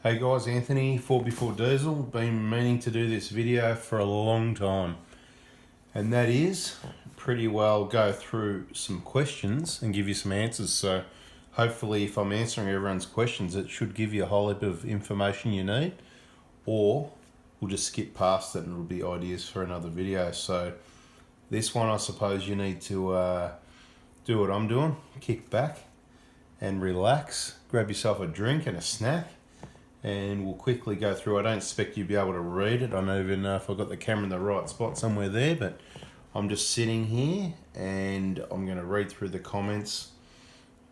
Hey guys, Anthony, 4BE4DIESEL. Been meaning to do this video for a long time. And that is pretty well go through some questions and give you some answers. So hopefully if I'm answering everyone's questions, it should give you a whole heap of information you need. Or we'll just skip past it and it'll be ideas for another video. So this one, I suppose you need to do what I'm doing. Kick back and relax. Grab yourself a drink and a snack. And we'll quickly go through. I don't expect you to be able to read it. I don't even know if I've got the camera in the right spot somewhere there, but I'm just sitting here and I'm going to read through the comments.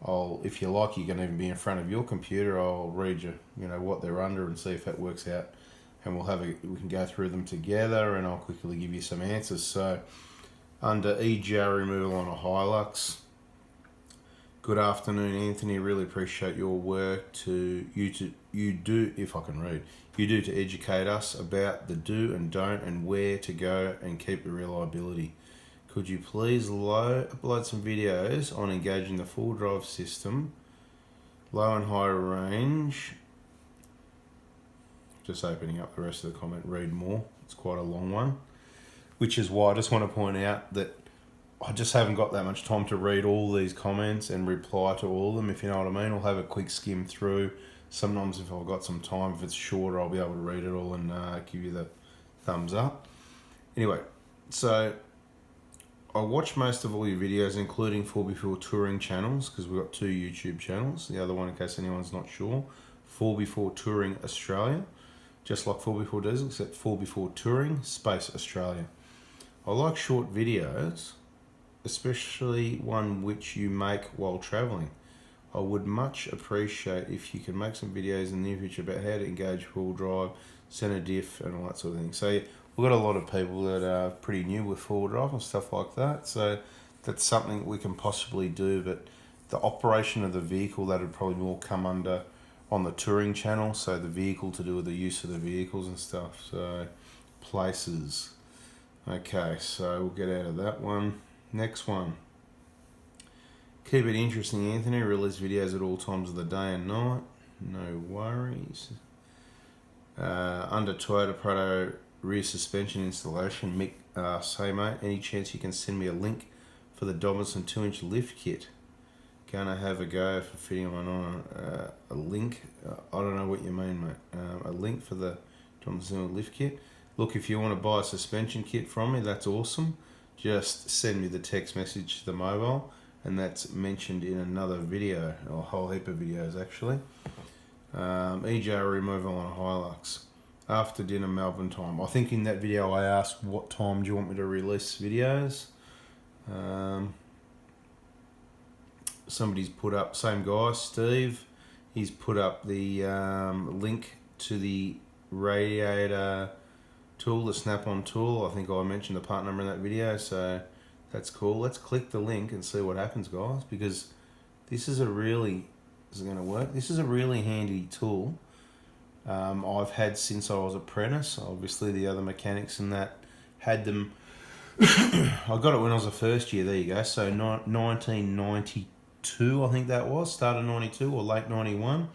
If you like, you can even be in front of your computer. I'll read you what they're under and see if that works out. And we can go through them together and I'll quickly give you some answers. So under EGR removal on a Hilux. Good afternoon, Anthony. Really appreciate your work you do to educate us about the do and don't and where to go and keep the reliability. Could you please upload some videos on engaging the full drive system, low and high range? Just opening up the rest of the comment, read more. It's quite a long one, which is why I just want to point out that I just haven't got that much time to read all these comments and reply to all of them, if you know what I mean. I'll have a quick skim through. Sometimes if I've got some time, if it's shorter, I'll be able to read it all and give you the thumbs up. Anyway, so I watch most of all your videos, including 4BE4 touring channels, because we've got 2 YouTube channels. The other one, in case anyone's not sure, 4BE4 Touring Australia, just like 4BE4DIESEL, except 4BE4 Touring space Australia. I like short videos, especially one which you make while traveling. I would much appreciate if you can make some videos in the near future about how to engage full drive, center diff and all that sort of thing. So we've got a lot of people that are pretty new with full drive and stuff like that. So that's something we can possibly do, but the operation of the vehicle, that would probably more come under on the touring channel. So the vehicle to do with the use of the vehicles and stuff. So places. Okay, so we'll get out of that one. Next one. Keep it interesting, Anthony. Release videos at all times of the day and night. No worries. Under Toyota Prado rear suspension installation, Mick asks, hey mate, any chance you can send me a link for the Dobinson 2-inch lift kit? Gonna have a go for fitting on a link. I don't know what you mean, mate. A link for the Dobinson lift kit. Look, if you want to buy a suspension kit from me, that's awesome. Just send me the text message to the mobile, and that's mentioned in another video, or a whole heap of videos actually. EJ removal on a Hilux. After dinner Melbourne time. I think in that video I asked what time do you want me to release videos. Somebody's put up, same guy, Steve, he's put up the link to the radiator tool, the SnapOn tool. I think I mentioned the part number in that video, so that's cool. Let's click the link and see what happens, guys, because this is a really, is it going to work? This is a really handy tool. I've had since I was apprentice. Obviously the other mechanics and that had them. I got it when I was a first year, there you go. So 1992 I think that was, started 92 or late 91.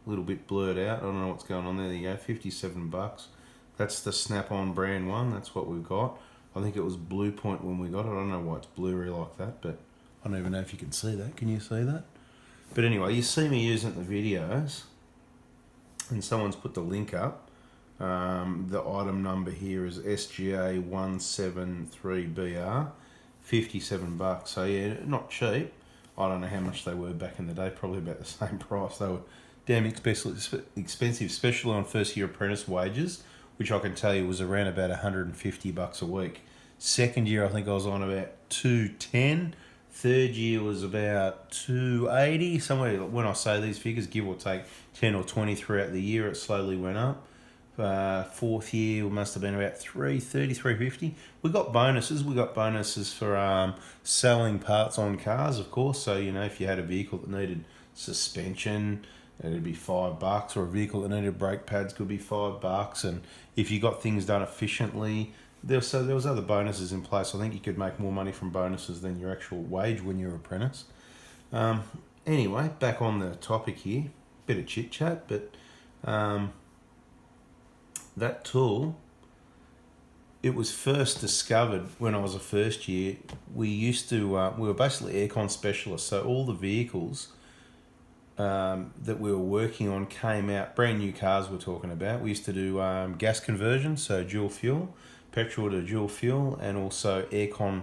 A little bit blurred out, I don't know what's going on there you go, $57. That's the SnapOn brand one, that's what we've got. I think it was Blue Point when we got it. I don't know why it's blurry like that, but I don't even know if you can see that. Can you see that? But anyway, you see me using the videos, and someone's put the link up. The item number here is SGA173BR, $57. So yeah, not cheap. I don't know how much they were back in the day, probably about the same price. They were damn expensive, especially on first year apprentice wages, which I can tell you was around about $150 a week. Second year, I think I was on about $210. Third year was about $280. Somewhere, when I say these figures, give or take 10 or 20 throughout the year, it slowly went up. Fourth year must have been about $330, $350. We got bonuses. We got bonuses for selling parts on cars, of course. So, if you had a vehicle that needed suspension, it'd be $5, or a vehicle that needed brake pads could be $5. And if you got things done efficiently, there was other bonuses in place. I think you could make more money from bonuses than your actual wage when you're an apprentice. Anyway, back on the topic here. bit of chit chat, but that tool, it was first discovered when I was a first year. We used to, we were basically aircon specialists, so all the vehicles that we were working on came out, brand new cars we're talking about. We used to do gas conversion, so dual fuel, petrol to dual fuel, and also aircon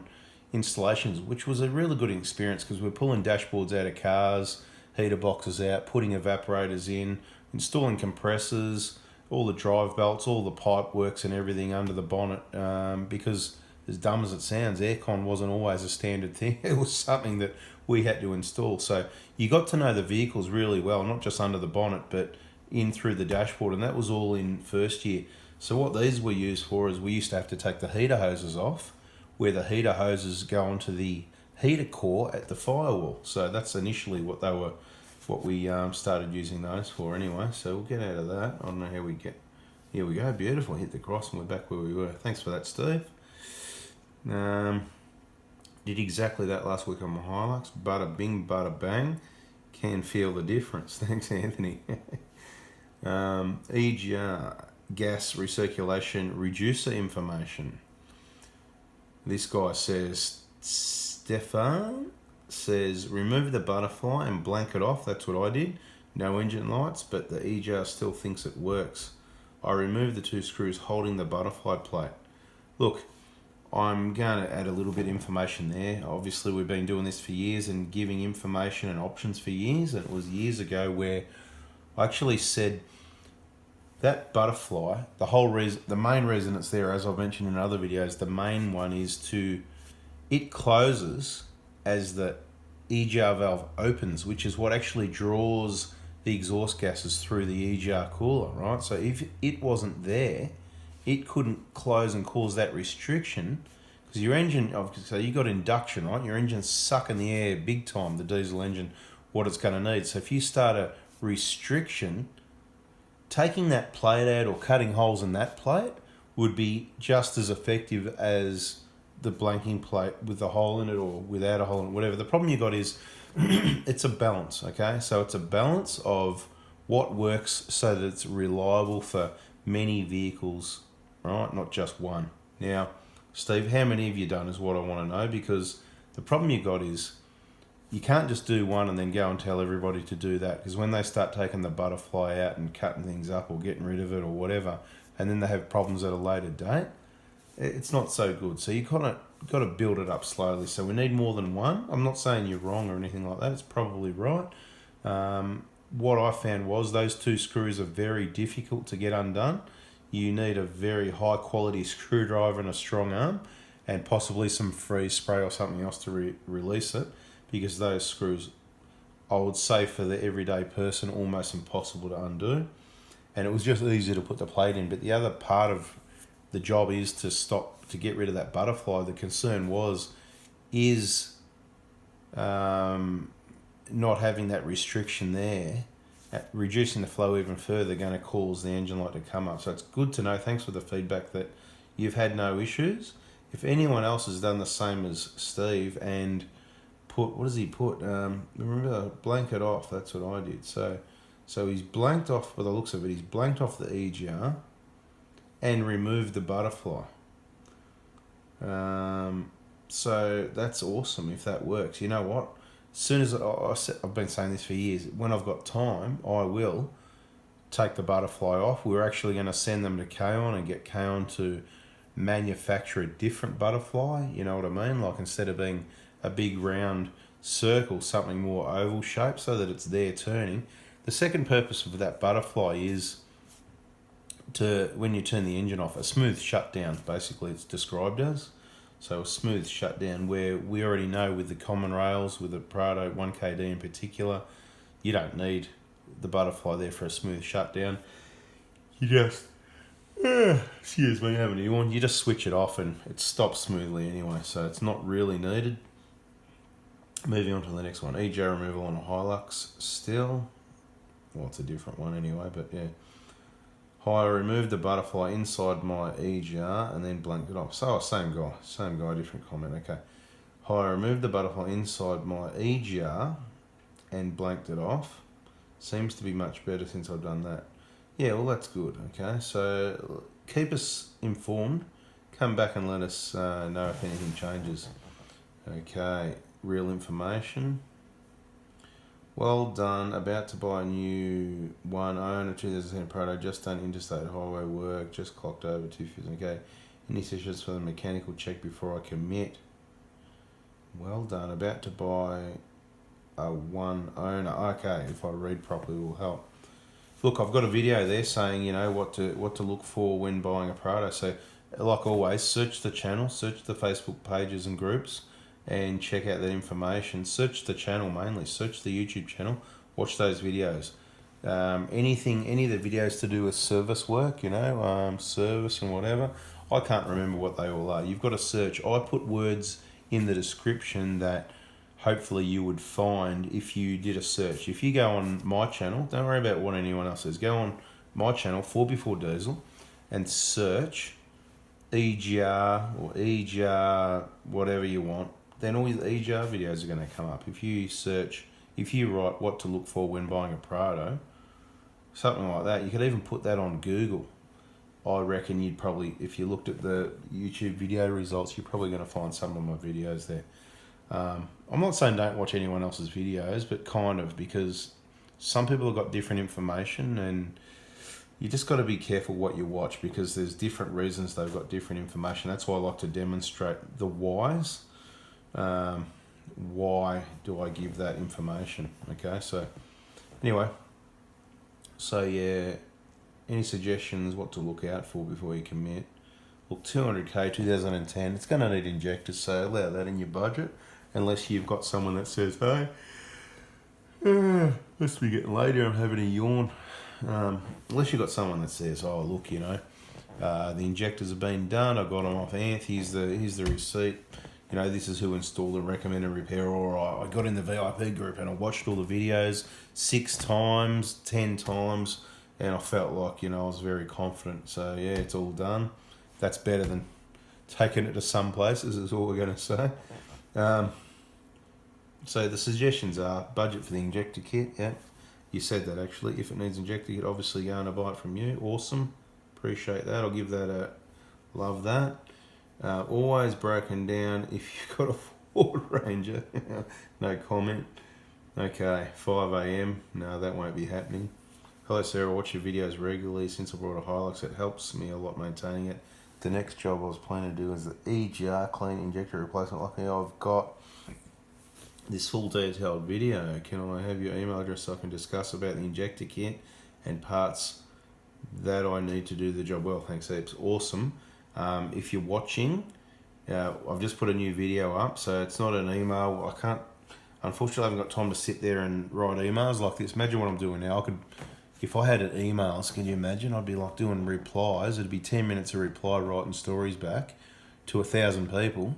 installations, which was a really good experience because we're pulling dashboards out of cars, heater boxes out, putting evaporators in, installing compressors, all the drive belts, all the pipe works and everything under the bonnet, because as dumb as it sounds, aircon wasn't always a standard thing. It was something that we had to install. So you got to know the vehicles really well, not just under the bonnet, but in through the dashboard, and that was all in first year. So what these were used for is we used to have to take the heater hoses off, where the heater hoses go onto the heater core at the firewall. So that's initially what they were, what we started using those for anyway. So we'll get out of that. I don't know how we get. Here we go, beautiful. Hit the cross and we're back where we were. Thanks for that, Steve. Did exactly that last week on my Hilux. Bada bing, bada bang. Can feel the difference. Thanks, Anthony. EGR, gas recirculation reducer information. This guy says, Stefan says, remove the butterfly and blank it off. That's what I did. No engine lights, but the EGR still thinks it works. I removed the 2 screws holding the butterfly plate. Look, I'm going to add a little bit of information there. Obviously, we've been doing this for years and giving information and options for years. And it was years ago where I actually said that butterfly, the whole reason, the main reason it's there, as I've mentioned in other videos, the main one is it closes as the EGR valve opens, which is what actually draws the exhaust gases through the EGR cooler, right? So if it wasn't there, it couldn't close and cause that restriction, because your engine, so you got induction, right? Your engine's sucking the air big time, the diesel engine, what it's going to need. So if you start a restriction, taking that plate out or cutting holes in that plate would be just as effective as the blanking plate with a hole in it or without a hole in it, whatever. The problem you got is it's a balance, okay? So it's a balance of what works so that it's reliable for many vehicles, right? Not just one. Now, Steve, how many have you done is what I want to know, because the problem you got is you can't just do one and then go and tell everybody to do that, because when they start taking the butterfly out and cutting things up or getting rid of it or whatever, and then they have problems at a later date, it's not so good. So you kind of got to build it up slowly. So we need more than one. I'm not saying you're wrong or anything like that. It's probably right. What I found was those 2 screws are very difficult to get undone. You need a very high quality screwdriver and a strong arm, and possibly some freeze spray or something else to release it, because those screws, I would say for the everyday person, almost impossible to undo. And it was just easy to put the plate in. But the other part of the job is to get rid of that butterfly. The concern is not having that restriction there, reducing the flow even further, going to cause the engine light to come up. So it's good to know. Thanks for the feedback that you've had no issues. If anyone else has done the same as Steve and what does he put? Remember, blank it off. That's what I did. So he's blanked off, by the looks of it, he's blanked off the EGR and removed the butterfly. So that's awesome if that works. You know what? As soon as I've been saying this for years, when I've got time, I will take the butterfly off. We're actually going to send them to K-On and get K-On to manufacture a different butterfly. You know what I mean? Like, instead of being a big round circle, something more oval shaped so that it's there turning. The second purpose of that butterfly is to, when you turn the engine off, a smooth shutdown, basically it's described as. So a smooth shutdown, where we already know with the common rails, with the Prado 1KD in particular, you don't need the butterfly there for a smooth shutdown. You just, excuse me, have a new one. You just switch it off and it stops smoothly anyway, so it's not really needed. Moving on to the next one, EGR removal on a Hilux still. Well, it's a different one anyway, but yeah. I removed the butterfly inside my EGR and then blanked it off. So, same guy, different comment, okay. I removed the butterfly inside my EGR and blanked it off. Seems to be much better since I've done that. Yeah, well, that's good. Okay, so keep us informed. Come back and let us know if anything changes. Okay, real information. Well done. About to buy a new one. Own a 2010 Prado. Just done interstate highway work. Just clocked over 250. Okay. Any sessions for the mechanical check before I commit? Well done. About to buy a one owner. Okay, if I read properly, it will help. Look, I've got a video there saying, you know, what to look for when buying a Prado. So, like always, search the channel, search the Facebook pages and groups, and check out that information. Search the channel mainly. Search the YouTube channel. Watch those videos. Any of the videos to do with service work, you know, service and whatever. I can't remember what they all are. You've got to search. I put words in the description that hopefully you would find if you did a search. If you go on my channel, don't worry about what anyone else says. Go on my channel, 4x4diesel, and search EGR or EGR, whatever you want. Then all the EGR videos are going to come up. If you write what to look for when buying a Prado, something like that, you could even put that on Google. I reckon you'd probably, if you looked at the YouTube video results, you're probably going to find some of my videos there. I'm not saying don't watch anyone else's videos, but kind of, because some people have got different information, and you just got to be careful what you watch, because there's different reasons they've got different information. That's why I like to demonstrate the whys. Why do I give that information? Okay, so anyway, so yeah, any suggestions what to look out for before you commit? Look, 200k 2010, it's going to need injectors, so allow that in your budget, unless you've got someone that says, hey, must be getting late here, I'm having a yawn. Unless you've got someone that says, oh, look, you know, the injectors have been done, I got them off Anth, here's the receipt, you know, this is who installed and recommended repair, or I got in the VIP group and I watched all the videos 6 times, 10 times, and I felt like, you know, I was very confident. So yeah, it's all done. That's better than taking it to some places, is all we're going to say. So the suggestions are budget for the injector kit. Yeah, you said that actually. If it needs injector kit, obviously go and buy it from you. Awesome, appreciate that. I'll give that a love that. Always broken down if you've got a Ford Ranger. No comment. Okay, 5 AM. No, that won't be happening. Hello Sarah, I watch your videos regularly. Since I brought a Hilux, it helps me a lot maintaining it. The next job I was planning to do is the EGR clean injector replacement. Luckily I've got this full detailed video. Can I have your email address so I can discuss about the injector kit and parts that I need to do the job well? Thanks heaps. Awesome. If you're watching, I've just put a new video up, so it's not an email. Unfortunately I haven't got time to sit there and write emails like this. Imagine what I'm doing now. If I had emails, can you imagine? I'd be like doing replies. It'd be 10 minutes of reply, writing stories back to 1,000 people.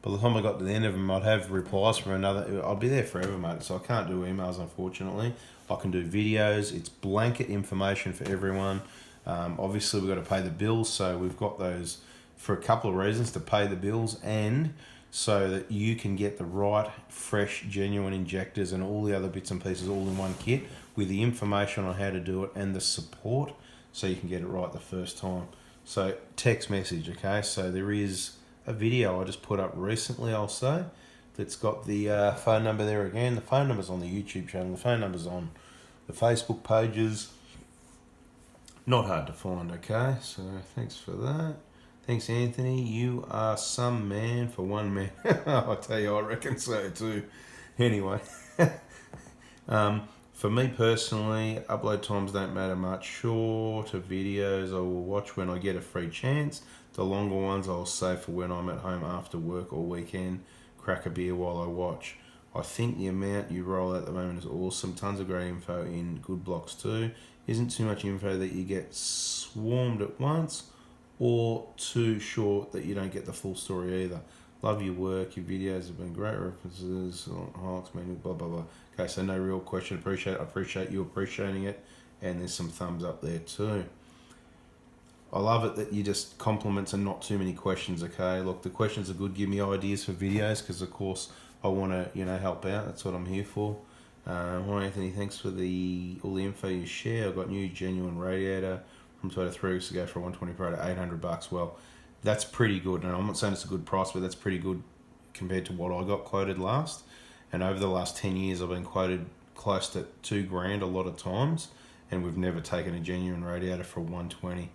By the time I got to the end of them, I'd have replies from another. I'd be there forever, mate. So I can't do emails, unfortunately. I can do videos. It's blanket information for everyone. Obviously, we've got to pay the bills. So we've got those for a couple of reasons, to pay the bills and so that you can get the right, fresh, genuine injectors and all the other bits and pieces all in one kit, with the information on how to do it and the support so you can get it right the first time. So text message, okay? So there is a video I just put up recently, I'll say, that's got the phone number there again. The phone number's on the YouTube channel. The phone number's on the Facebook pages. Not hard to find, okay? So thanks for that. Thanks, Anthony. You are some man for one man. I tell you, I reckon so too. Anyway. For me personally, upload times don't matter much. Shorter videos I will watch when I get a free chance. The longer ones I'll save for when I'm at home after work or weekend. Crack a beer while I watch. I think the amount you roll out at the moment is awesome. Tons of great info in good blocks too. Isn't too much info that you get swarmed at once, or too short that you don't get the full story either. Love your work, your videos have been great references on Hilux manual, blah blah blah. Okay, so no real question. I appreciate you appreciating it, and there's some thumbs up there too. I love it that you just compliments and not too many questions. Okay, look, the questions are good. Give me ideas for videos, because of course I want to help out. That's what I'm here for. Hi Anthony, thanks for all the info you share. I got new genuine radiator from Toyota 3 weeks ago for a 120 Prado, $800. Well, that's pretty good, and I'm not saying it's a good price, but that's pretty good compared to what I got quoted last. And over the last 10 years, I've been quoted close to $2,000 a lot of times, and we've never taken a genuine radiator for 120.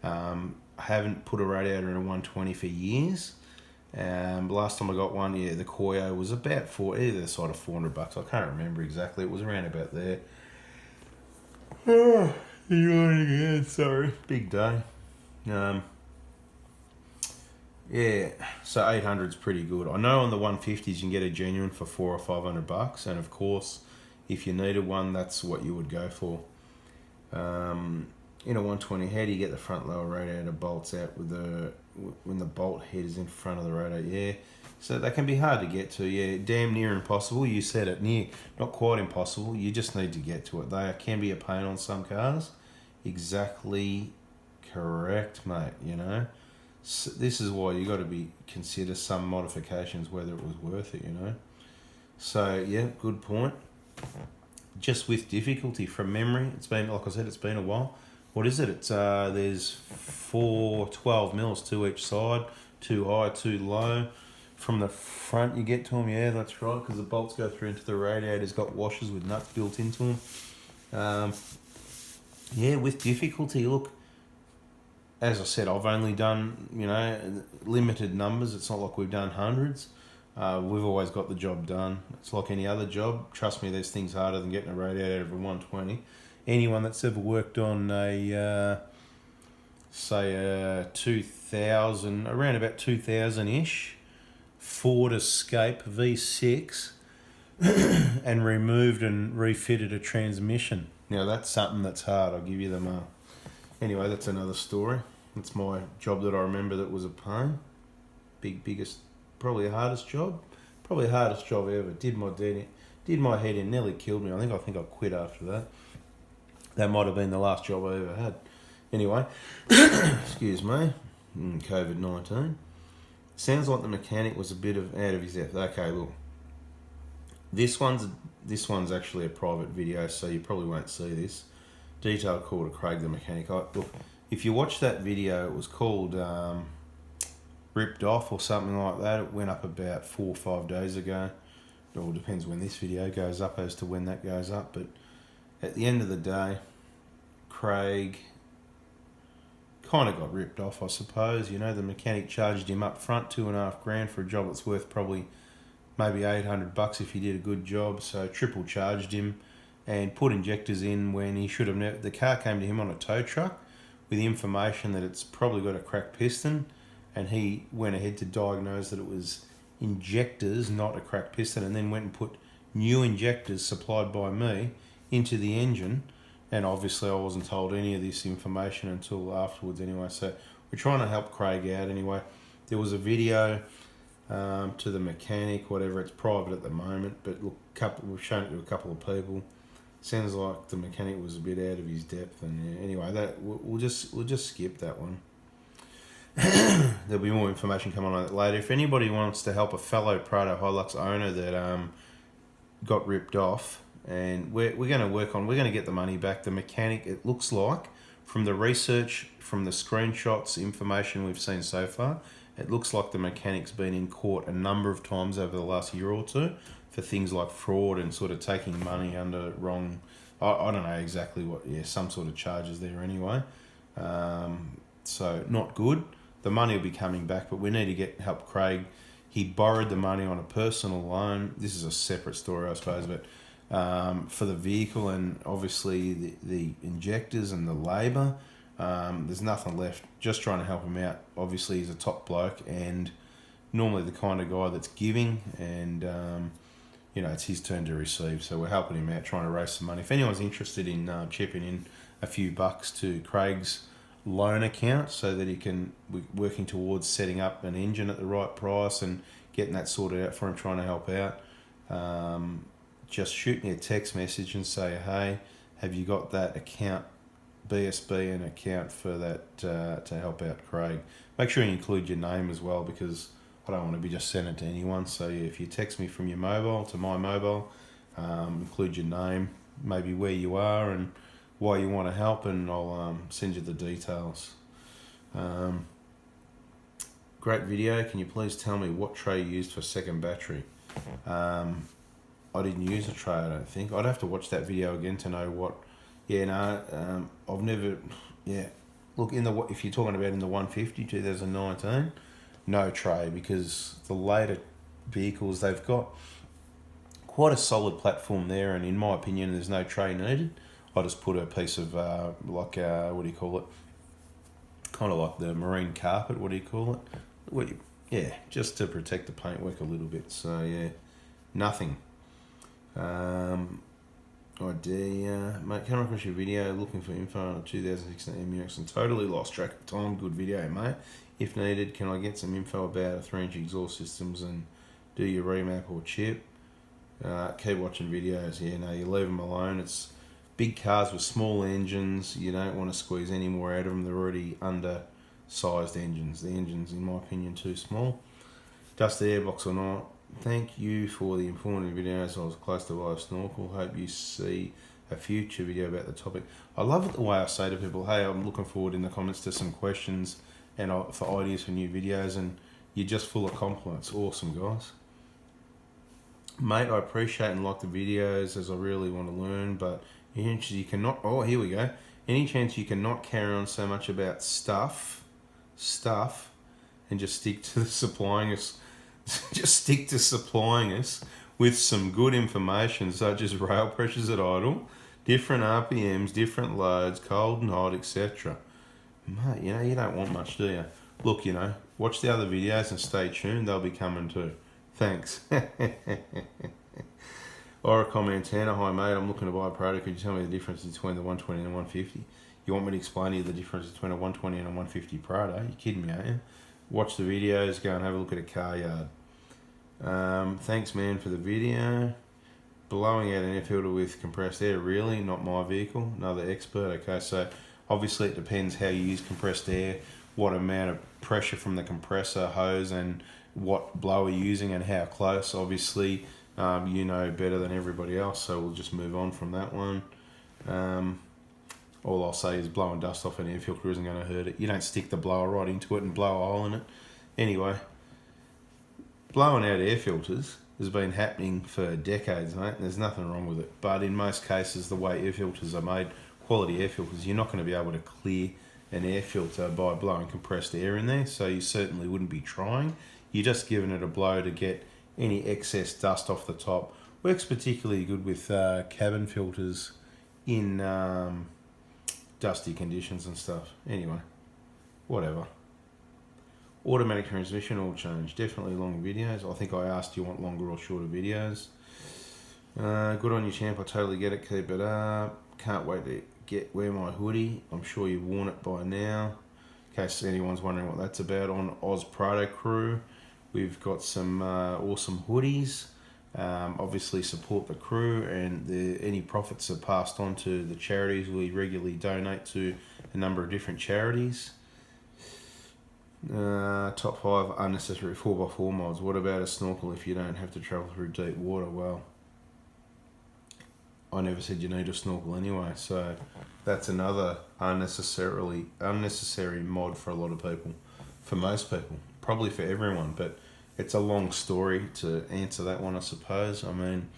I haven't put a radiator in a 120 for years. Last time I got one, the Koyo was about either side of $400. I can't remember exactly. It was around about there. Oh, again. Sorry, big day. So 800 is pretty good. I know on the 150s you can get a genuine for $400 or $500, and of course, if you needed one, that's what you would go for. In a 120, how do you get the front lower radiator bolts out when the bolt head is in front of the radiator? Yeah, so they can be hard to get to. Yeah, damn near impossible. You said it, not quite impossible. You just need to get to it. They can be a pain on some cars. Exactly correct, mate. So this is why you got to consider some modifications, whether it was worth it. So yeah, good point. Just with difficulty from memory, it's been, like I said, it's been a while. What is it? It's there's 4 12 mils to each side, too high, too low. From the front you get to them, yeah, that's right, because the bolts go through into the radiator's got washers with nuts built into them. Yeah, with difficulty. Look, as I said, I've only done, limited numbers. It's not like we've done hundreds. We've always got the job done. It's like any other job. Trust me, there's things harder than getting a radiator out of a 120. Anyone that's ever worked on a 2000, around about 2000-ish Ford Escape V6 and removed and refitted a transmission. Now that's something that's hard, I'll give you the mark. Anyway, that's another story. That's my job that I remember that was a pain. Biggest, probably the hardest job. Probably the hardest job ever. Did my head in, nearly killed me. I think I quit after that. That might have been the last job I ever had. Anyway, excuse me, COVID-19. Sounds like the mechanic was a bit out of his depth. Okay, look. This one's actually a private video, so you probably won't see this. Detailed call to Craig the mechanic. Look, if you watch that video, it was called Ripped Off or something like that. It went up about 4 or 5 days ago. It all depends when this video goes up as to when that goes up, but at the end of the day, Craig kind of got ripped off, I suppose. The mechanic charged him up front $2,500 for a job that's worth probably maybe $800 if he did a good job. So triple charged him and put injectors in when he should have never. The car came to him on a tow truck with information that it's probably got a cracked piston, and he went ahead to diagnose that it was injectors, not a cracked piston, and then went and put new injectors supplied by me into the engine. And obviously I wasn't told any of this information until afterwards anyway. So we're trying to help Craig out anyway. There was a video to the mechanic, whatever. It's private at the moment, but look, we've shown it to a couple of people. Sounds like the mechanic was a bit out of his depth. And yeah, anyway, that we'll just skip that one. There'll be more information coming on that later. If anybody wants to help a fellow Prado Hilux owner that got ripped off, and we're going to get the money back. The mechanic, it looks like, from the research, from the screenshots, information we've seen so far, it looks like the mechanic's been in court a number of times over the last year or two for things like fraud and sort of taking money under wrong, I don't know exactly what, some sort of charges there anyway. So not good. The money will be coming back, but we need to help Craig. He borrowed the money on a personal loan. This is a separate story, I suppose, but for the vehicle and obviously the injectors and the labour, there's nothing left. Just trying to help him out. Obviously he's a top bloke and normally the kind of guy that's giving, and it's his turn to receive, so we're helping him out, trying to raise some money. If anyone's interested in chipping in a few bucks to Craig's loan account so that we're working towards setting up an engine at the right price and getting that sorted out for him, trying to help out, just shoot me a text message and say, hey, have you got that account, BSB, an account for that to help out Craig? Make sure you include your name as well, because I don't want to be just sending it to anyone. So yeah, if you text me from your mobile to my mobile, Include your name, maybe where you are and why you want to help, and I'll send you the details. Great video. Can you please tell me what tray you used for second battery? I didn't use a tray, I don't think. I'd have to watch that video again to know what. Yeah, no, I've never. Yeah, look, if you're talking about in the 150 2019, no tray, because the later vehicles, they've got quite a solid platform there, and in my opinion, there's no tray needed. I just put a piece of what do you call it? Kind of like the marine carpet. What do you call it? Yeah, just to protect the paintwork a little bit. So yeah, nothing. Idea, mate, come across your video looking for info on a 2016 MUX and totally lost track of time. Good video, mate. If needed, can I get some info about a 3-inch exhaust systems and do your remap or chip? Keep watching videos. Yeah, no, you leave them alone. It's big cars with small engines. You don't want to squeeze any more out of them. They're already undersized engines. The engine's, in my opinion, too small. Dust the airbox or not. Thank you for the informative videos. I was close to buy a snorkel. Hope you see a future video about the topic. I love it the way I say to people, hey, I'm looking forward in the comments to some questions and for ideas for new videos, and you're just full of compliments. Awesome, guys. Mate, I appreciate and like the videos as I really want to learn, but any chance you cannot, oh, here we go. Any chance you cannot carry on so much about stuff, and just stick to supplying us with some good information, such as rail pressures at idle, different RPMs, different loads, cold and hot, etc. Mate, you don't want much, do you? Look, watch the other videos and stay tuned. They'll be coming too. Thanks. Oracle Montana, hi mate, I'm looking to buy a Prado. Could you tell me the difference between the 120 and the 150? You want me to explain to you the difference between a 120 and a 150 Prado? You're kidding me, aren't you? Watch the videos, go and have a look at a car yard. Thanks, man, for the video. Blowing out an air filter with compressed air, really? Not my vehicle? Another expert? Okay, so obviously it depends how you use compressed air, what amount of pressure from the compressor hose, and what blower you're using and how close. Obviously, you know better than everybody else, so we'll just move on from that one. All I'll say is blowing dust off an air filter isn't going to hurt it. You don't stick the blower right into it and blow a hole in it. Anyway, blowing out air filters has been happening for decades, mate, and there's nothing wrong with it. But in most cases, the way air filters are made, quality air filters, you're not going to be able to clear an air filter by blowing compressed air in there, so you certainly wouldn't be trying. You're just giving it a blow to get any excess dust off the top. Works particularly good with cabin filters in dusty conditions and stuff. Anyway, whatever. Automatic transmission oil change. Definitely long videos. I think I asked you want longer or shorter videos. Good on you, champ. I totally get it. Keep it up. Can't wait to wear my hoodie. I'm sure you've worn it by now. In case anyone's wondering what that's about, on Oz Prado Crew, we've got some awesome hoodies. Obviously support the crew, and any profits are passed on to the charities. We regularly donate to a number of different charities. Top 5 unnecessary 4x4 mods. What about a snorkel if you don't have to travel through deep water? Well, I never said you need a snorkel anyway, so that's another unnecessary mod for a lot of people. For most people, probably for everyone, but it's a long story to answer that one, I suppose. I mean,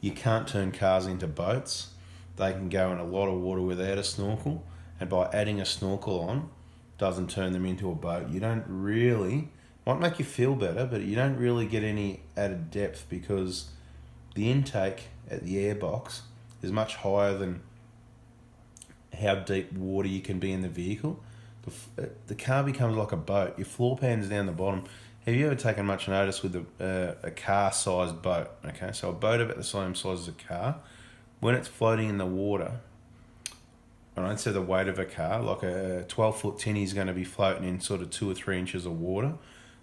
you can't turn cars into boats. They can go in a lot of water without a snorkel, and by adding a snorkel on, doesn't turn them into a boat. You don't really, might make you feel better, but you don't really get any added depth, because the intake at the airbox is much higher than how deep water you can be in the vehicle. The car becomes like a boat. Your floor pan's down the bottom. Have you ever taken much notice with a car-sized boat? Okay, so a boat about the same size as a car, when it's floating in the water, I don't say the weight of a car, like a 12-foot tinny is going to be floating in sort of 2 or 3 inches of water.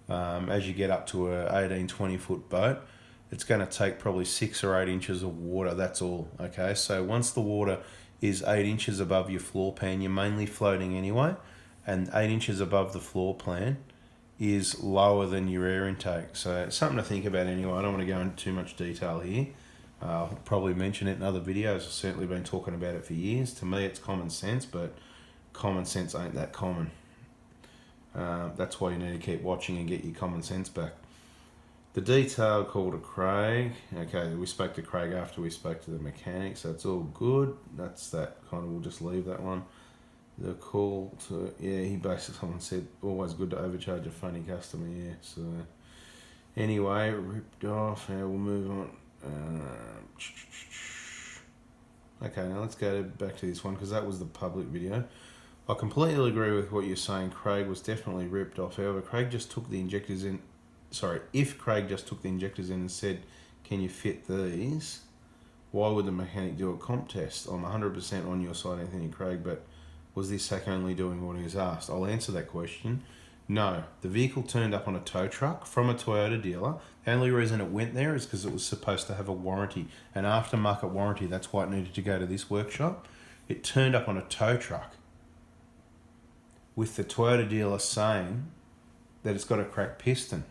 As you get up to a 18, 20-foot boat, it's going to take probably 6 or 8 inches of water, that's all. Okay, so once the water is 8 inches above your floor pan, you're mainly floating anyway, and 8 inches above the floor plan is lower than your air intake. So it's something to think about anyway. I don't want to go into too much detail here. I'll probably mention it in other videos. I've certainly been talking about it for years. To me, it's common sense, but common sense ain't that common. That's why you need to keep watching and get your common sense back. The detail call to Craig. Okay, we spoke to Craig after we spoke to the mechanic, so it's all good. That's that kind of, we'll just leave that one. The call to, yeah, he basically, someone said, always good to overcharge a funny customer, yeah. So, anyway, ripped off, now we'll move on. Okay, now let's go back to this one, because that was the public video. I completely agree with what you're saying. Craig was definitely ripped off. However, Craig just took the injectors in. Sorry, if Craig just took the injectors in and said, can you fit these? Why would the mechanic do a comp test? I'm 100% on your side, Anthony Craig, but was this hack only doing what he was asked? I'll answer that question. No, the vehicle turned up on a tow truck from a Toyota dealer. The only reason it went there is because it was supposed to have a warranty, an aftermarket warranty. That's why it needed to go to this workshop. It turned up on a tow truck with the Toyota dealer saying that it's got a cracked piston.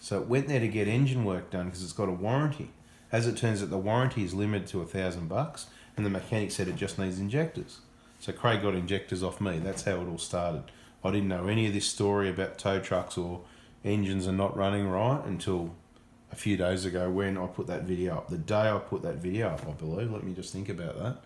So it went there to get engine work done because it's got a warranty. As it turns out, the warranty is limited to $1,000, and the mechanic said it just needs injectors. So Craig got injectors off me. That's how it all started. I didn't know any of this story about tow trucks or engines are not running right until a few days ago when I put that video up. The day I put that video up, I believe. Let me just think about that.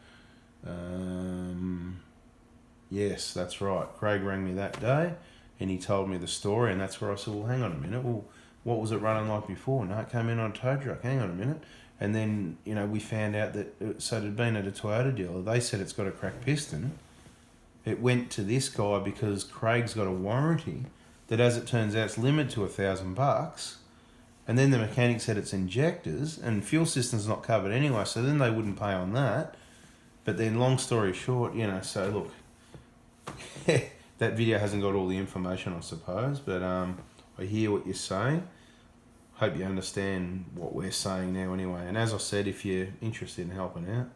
Yes, that's right. Craig rang me that day and he told me the story, and that's where I said, well, hang on a minute. Well, what was it running like before? No, it came in on a tow truck. Hang on a minute. And then, you know, we found out that, so it had been at a Toyota dealer. They said it's got a cracked piston. It went to this guy because Craig's got a warranty that, as it turns out, it's limited to $1,000. And then the mechanic said it's injectors, and fuel system's not covered anyway, so then they wouldn't pay on that. But then, long story short, you know, so look, that video hasn't got all the information, I suppose, but I hear what you're saying. Hope you understand what we're saying now anyway. And as I said, if you're interested in helping out,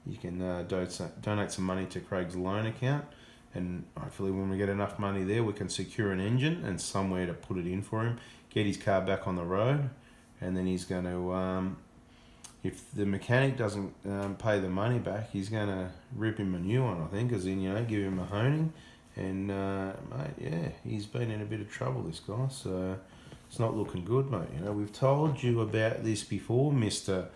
you can donate some money to Craig's loan account, and hopefully when we get enough money there, we can secure an engine and somewhere to put it in for him, get his car back on the road, and then he's going to, if the mechanic doesn't pay the money back, he's going to rip him a new one, I think, as in, you know, give him a honing. And, mate, yeah, he's been in a bit of trouble, this guy, so it's not looking good, mate. You know, we've told you about this before, Mr.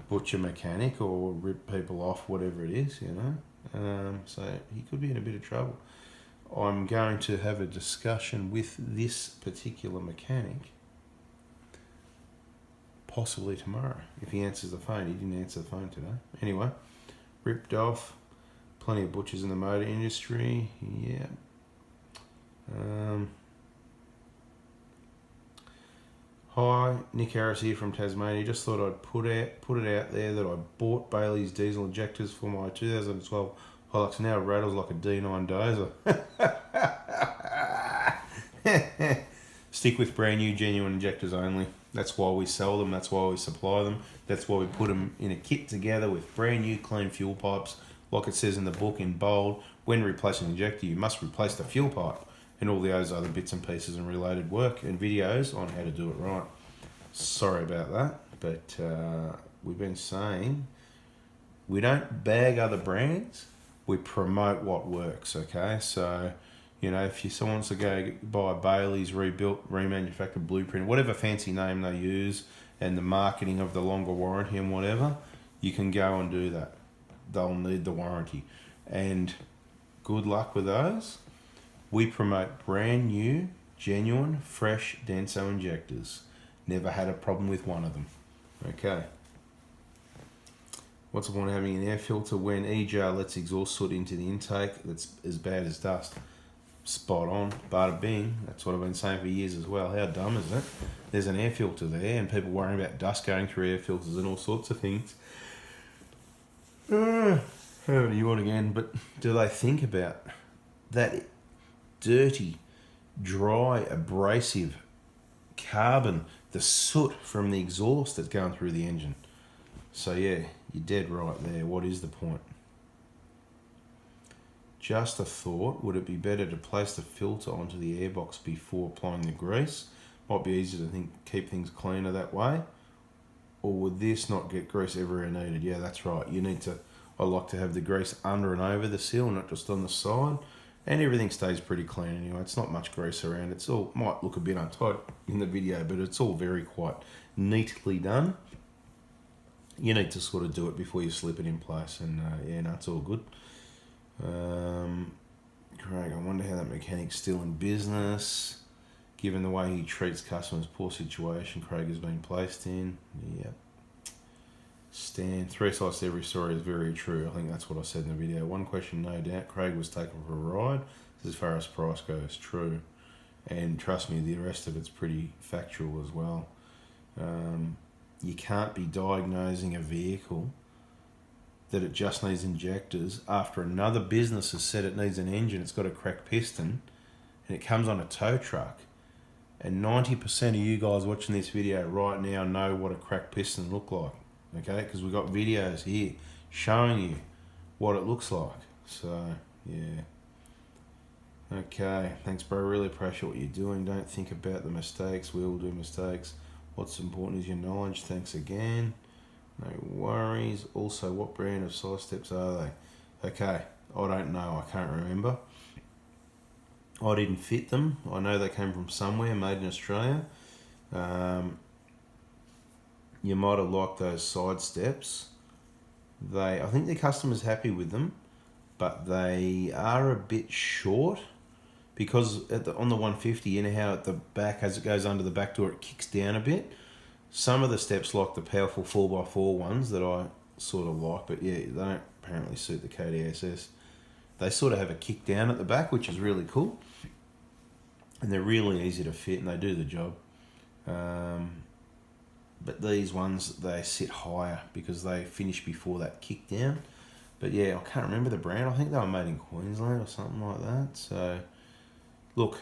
Butcher Mechanic, or rip people off, whatever it is, you know. So he could be in a bit of trouble. I'm going to have a discussion with this particular mechanic possibly tomorrow, if he answers the phone. He didn't answer the phone today. Anyway, ripped off. Plenty of butchers in the motor industry. Yeah. Hi, Nick Harris here from Tasmania. Just thought I'd put it out there that I bought Bailey's diesel injectors for my 2012 Hilux. Now it rattles like a D9 dozer. Stick with brand new, genuine injectors only. That's why we sell them. That's why we supply them. That's why we put them in a kit together with brand new, clean fuel pipes. Like it says in the book in bold, when replacing an injector, you must replace the fuel pipe and all those other bits and pieces and related work and videos on how to do it right. Sorry about that, but we've been saying we don't bag other brands, we promote what works, okay? So, you know, if someone wants to go buy Bailey's rebuilt, remanufactured blueprint, whatever fancy name they use, and the marketing of the longer warranty and whatever, you can go and do that. They'll need the warranty, and good luck with those. We promote brand new, genuine, fresh Denso injectors. Never had a problem with one of them. Okay. What's the point of having an air filter when EJ lets exhaust soot into the intake that's as bad as dust? Spot on, bada bing. That's what I've been saying for years as well. How dumb is it? There's an air filter there, and people worrying about dust going through air filters and all sorts of things. How do you want again? But do they think about that dirty, dry, abrasive carbon, the soot from the exhaust that's going through the engine? So yeah, you're dead right there. What is the point? Just a thought, would it be better to place the filter onto the airbox before applying the grease? Might be easier to keep things cleaner that way. or would this not get grease everywhere needed? Yeah, that's right. You need to, I like to have the grease under and over the seal, not just on the side. And everything stays pretty clean anyway. It's not much grease around. It's all, might look a bit untidy in the video, but it's all very quite neatly done. You need to sort of do it before you slip it in place, and yeah, no, it's all good. Craig, I wonder how that mechanic's still in business, given the way he treats customers. Poor situation Craig has been placed in. Yep. Stan, 3 sides to every story is very true. I think that's what I said in the video. One question, no doubt. Craig was taken for a ride. As far as price goes, true. And trust me, the rest of it's pretty factual as well. You can't be diagnosing a vehicle that it just needs injectors after another business has said it needs an engine, it's got a cracked piston, and it comes on a tow truck. And 90% of you guys watching this video right now know what a cracked piston look like, okay? Because we've got videos here showing you what it looks like. So, yeah. Okay, thanks bro, really appreciate what you're doing. Don't think about the mistakes, we all do mistakes. What's important is your knowledge. Thanks again. No worries. Also, what brand of side steps are they? Okay, I don't know. I can't remember. I didn't fit them. I know they came from somewhere, made in Australia. You might have liked those side steps. I think the customer's happy with them, but they are a bit short. Because on the 150, you know how at the back, as it goes under the back door, it kicks down a bit. Some of the steps, like the powerful 4x4 ones that I sort of like, but yeah, they don't apparently suit the KDSS. They sort of have a kick down at the back, which is really cool. And they're really easy to fit and they do the job. But these ones, they sit higher because they finish before that kick down. But yeah, I can't remember the brand. I think they were made in Queensland or something like that. So, look,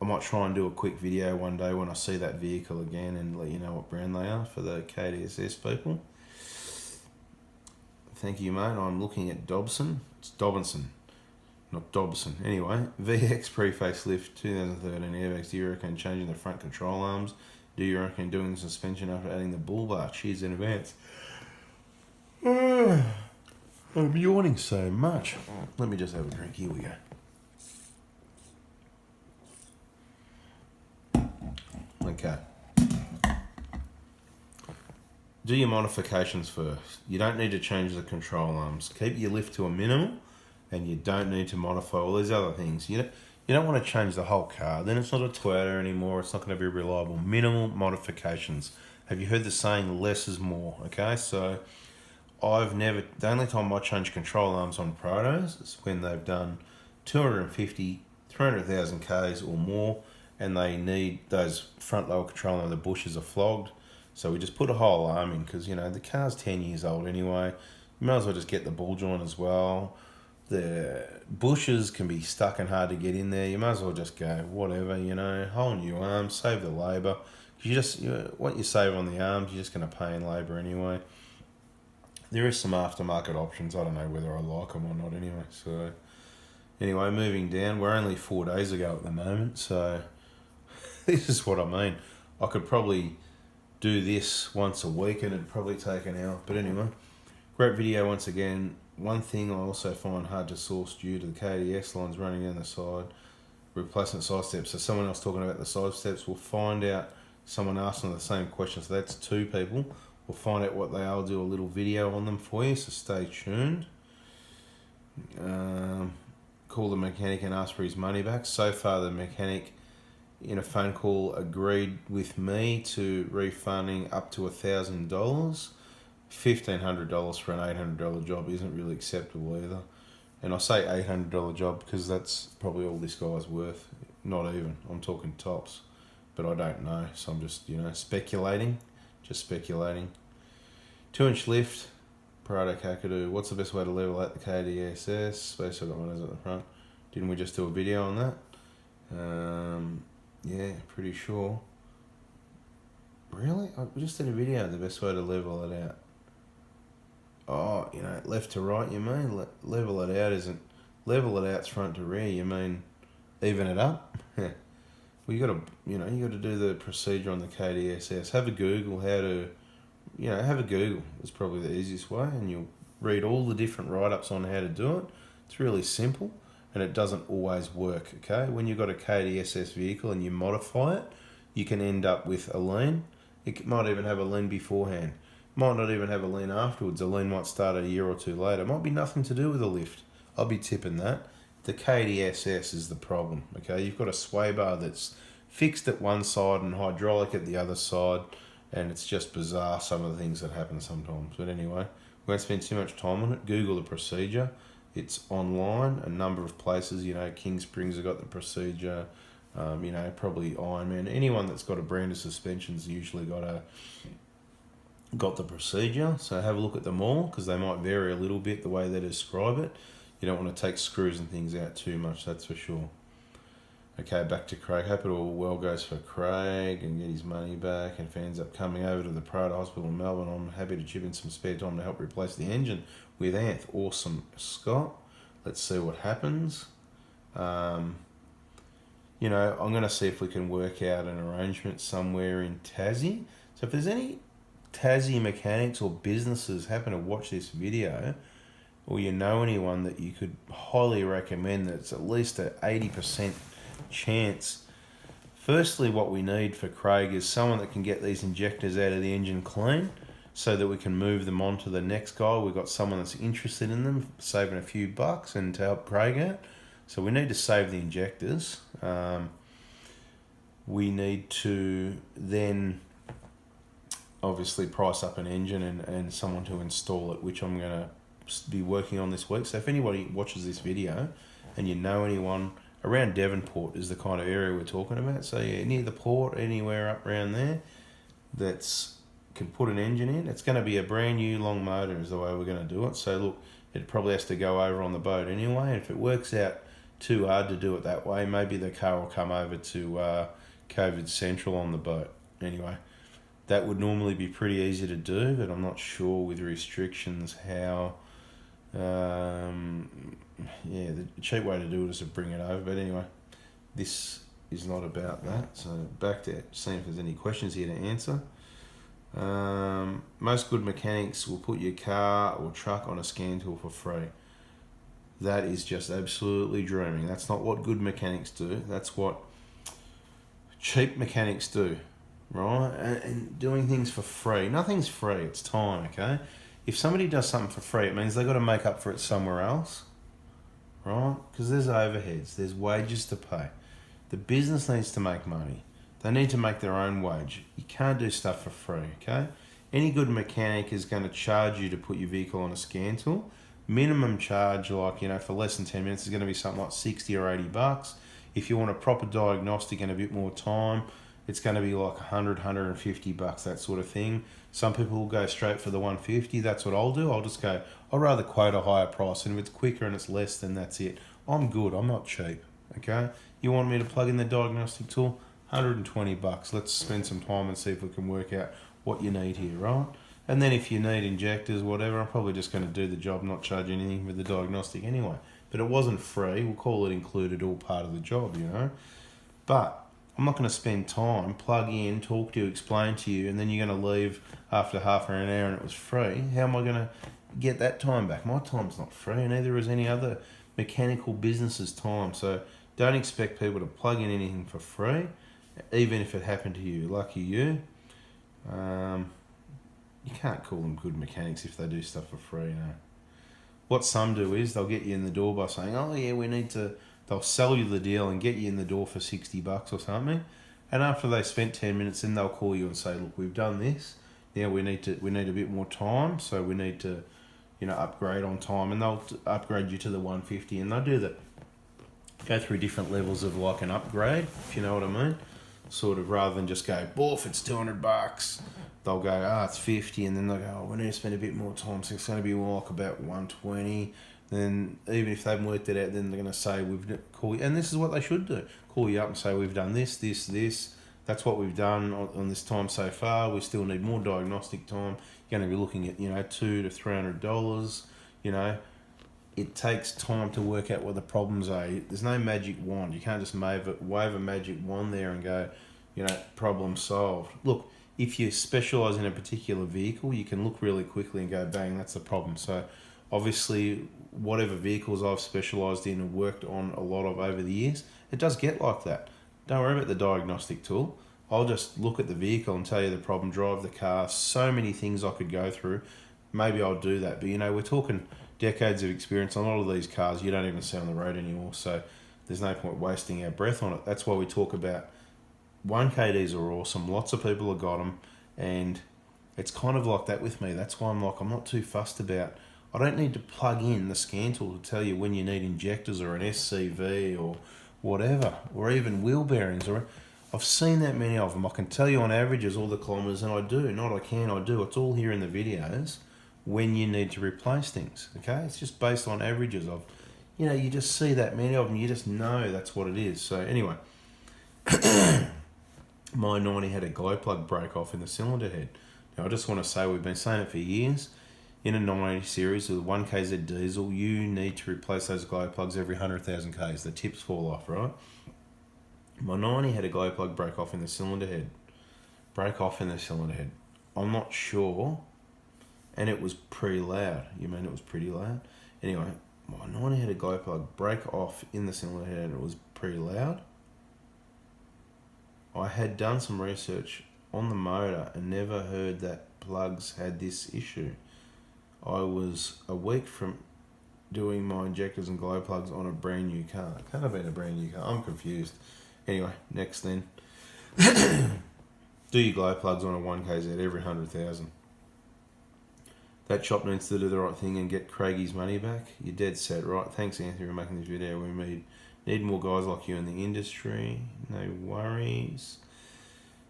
I might try and do a quick video one day when I see that vehicle again and let you know what brand they are for the KDSS people. Thank you, mate. I'm looking at Dobson. It's Dobinson, not Dobson. Anyway, VX pre-facelift 2013 airbags. Do you reckon changing the front control arms? Do you reckon doing the suspension after adding the bull bar? Cheers in advance. I'm yawning so much. Let me just have a drink. Here we go. Okay. Do your modifications first. You don't need to change the control arms. Keep your lift to a minimum, and you don't need to modify all these other things. You don't want to change the whole car. Then it's not a Toyota anymore. It's not going to be reliable. Minimal modifications. Have you heard the saying, less is more? Okay, so the only time I change control arms on Prados is when they've done 250, 300,000 Ks or more, and they need those front lower control arms, the bushes are flogged. So we just put a whole arm in because, the car's 10 years old anyway. You might as well just get the ball joint as well. The bushes can be stuck and hard to get in there. You might as well just go, whatever, whole new arm, save the labour. What you save on the arms, you're just going to pay in labour anyway. There is some aftermarket options. I don't know whether I like them or not anyway. So, anyway, moving down. We're only 4 days ago at the moment, so this is what I mean. I could probably do this once a week and it'd probably take an hour. But anyway, great video once again. One thing I also find hard to source due to the KDS lines running down the side, replacement side steps. So someone else talking about the side steps, we'll find out someone asking the same question. So that's 2 people. We'll find out what they are. I'll do a little video on them for you, so stay tuned. Call the mechanic and ask for his money back. So far, the mechanic in a phone call agreed with me to refunding up to $1,000. $1,500 for an $800 job isn't really acceptable either. And I say $800 job because that's probably all this guy's worth. Not even. I'm talking tops. But I don't know, so I'm just, speculating. Just speculating. 2-inch lift, Prado Kakadu. What's the best way to level out the KDSS? Space, I've got one at the front. Didn't we just do a video on that? Yeah, pretty sure. Really? We just did a video on the best way to level it out. Oh, left to right, you mean? Level it out isn't... Level it out's front to rear, you mean even it up? Well, you got to do the procedure on the KDSS. Have a Google how to you know, have a Google. It's probably the easiest way, and you'll read all the different write-ups on how to do it. It's really simple, and it doesn't always work, okay? When you've got a KDSS vehicle and you modify it, you can end up with a lean. It might even have a lean beforehand. Might not even have a lean afterwards. A lean might start a year or two later. Might be nothing to do with the lift. I'll be tipping that. The KDSS is the problem, okay? You've got a sway bar that's fixed at one side and hydraulic at the other side, and it's just bizarre, some of the things that happen sometimes. But anyway, we won't spend too much time on it. Google the procedure. It's online, a number of places. You know, King Springs have got the procedure. You know, probably Ironman. Anyone that's got a brand of suspensions usually got the procedure. So have a look at them all, because they might vary a little bit the way they describe it. You don't want to take screws and things out too much, that's for sure. Okay, back to Craig. Hope it all well goes for Craig and get his money back. And if he ends up coming over to the Prado Hospital in Melbourne, I'm happy to chip in some spare time to help replace the engine with Anth. Awesome, Scott. Let's see what happens. You know, I'm going to see if we can work out an arrangement somewhere in Tassie. So if there's any Tassie mechanics or businesses happen to watch this video, or you know anyone that you could highly recommend that's at least an 80% chance. Firstly, what we need for Craig is someone that can get these injectors out of the engine clean so that we can move them on to the next guy. We've got someone that's interested in them, saving a few bucks and to help Craig out. So we need to save the injectors. We need to then obviously price up an engine and someone to install it, which I'm going to be working on this week. So if anybody watches this video and you know anyone around Devonport is the kind of area we're talking about. So yeah, near the port, anywhere up around there that's can put an engine in. It's going to be a brand new long motor is the way we're going to do it. So look, it probably has to go over on the boat anyway. And if it works out too hard to do it that way, maybe the car will come over to COVID Central on the boat. Anyway, that would normally be pretty easy to do, but I'm not sure with restrictions how. Yeah, the cheap way to do it is to bring it over. But anyway, this is not about that. So back to seeing if there's any questions here to answer. Most good mechanics will put your car or truck on a scan tool for free. That is just absolutely dreaming. That's not what good mechanics do. That's what cheap mechanics do, right? And doing things for free. Nothing's free. It's time, okay? If somebody does something for free, it means they've got to make up for it somewhere else, right? Because there's overheads. There's wages to pay. The business needs to make money. They need to make their own wage. You can't do stuff for free, okay? Any good mechanic is going to charge you to put your vehicle on a scan tool. Minimum charge, like, you know, for less than 10 minutes is going to be something like 60 or 80 bucks. If you want a proper diagnostic and a bit more time, it's going to be like 100, 150 bucks, that sort of thing. Some people will go straight for the 150. That's what I'll do. I'll just go, I'd rather quote a higher price. And if it's quicker and it's less, then that's it. I'm good. I'm not cheap, okay? You want me to plug in the diagnostic tool? 120 bucks. Let's spend some time and see if we can work out what you need here, right? And then if you need injectors, whatever, I'm probably just going to do the job, not charge anything for the diagnostic anyway. But it wasn't free. We'll call it included, all part of the job, you know? But I'm not going to spend time, plug in, talk to you, explain to you, and then you're going to leave after half an hour and it was free. How am I going to get that time back? My time's not free, and neither is any other mechanical business's time. So don't expect people to plug in anything for free, even if it happened to you. Lucky you. You can't call them good mechanics if they do stuff for free, you know. What some do is they'll get you in the door by saying, oh yeah, we need to... They'll sell you the deal and get you in the door for 60 bucks or something. And after they spent 10 minutes, then they'll call you and say, look, we've done this. Yeah, we need a bit more time, so we need to, you know, upgrade on time. And they'll upgrade you to the 150, and they'll do that. Go through different levels of like an upgrade, if you know what I mean. Sort of, rather than just go, boof, it's 200 bucks. They'll go, it's 50, and then they'll go, we need to spend a bit more time, so it's going to be more like about 120. Then even if they've worked it out, then they're going to say, call you, and this is what they should do, call you up and say, we've done this, that's what we've done on this time so far, we still need more diagnostic time. You're going to be looking at, you know, $200 to $300, you know. It takes time to work out what the problems are. There's no magic wand. You can't just wave a magic wand there and go, you know, problem solved. Look, if you specialise in a particular vehicle, you can look really quickly and go, bang, that's the problem. So obviously, whatever vehicles I've specialised in and worked on a lot of over the years, it does get like that. Don't worry about the diagnostic tool. I'll just look at the vehicle and tell you the problem, drive the car. So many things I could go through. Maybe I'll do that. But, you know, we're talking decades of experience on a lot of these cars you don't even see on the road anymore. So there's no point wasting our breath on it. That's why we talk about 1KDs are awesome. Lots of people have got them. And it's kind of like that with me. That's why I'm not too fussed about... I don't need to plug in the scan tool to tell you when you need injectors or an SCV or whatever, or even wheel bearings. Or I've seen that many of them. I can tell you on averages all the kilometres, and I do. I do. It's all here in the videos when you need to replace things, okay? It's just based on averages of, you know, you just see that many of them, you just know that's what it is. So anyway, my 90 had a glow plug break off in the cylinder head. Now I just want to say, we've been saying it for years, in a 980 series with 1KZ diesel, you need to replace those glow plugs every 100,000 Ks. The tips fall off, right? My 90 had a glow plug break off in the cylinder head. I'm not sure, and it was pretty loud. You mean it was pretty loud? Anyway, my 90 had a glow plug break off in the cylinder head, and it was pretty loud. I had done some research on the motor and never heard that plugs had this issue. I was a week from doing my injectors and glow plugs on a brand new car. It can't have been a brand new car. I'm confused. Anyway, next then. Do your glow plugs on a 1KZ every 100,000. That shop needs to do the right thing and get Craigie's money back. You're dead set, right? Thanks, Anthony, for making this video. We need more guys like you in the industry. No worries.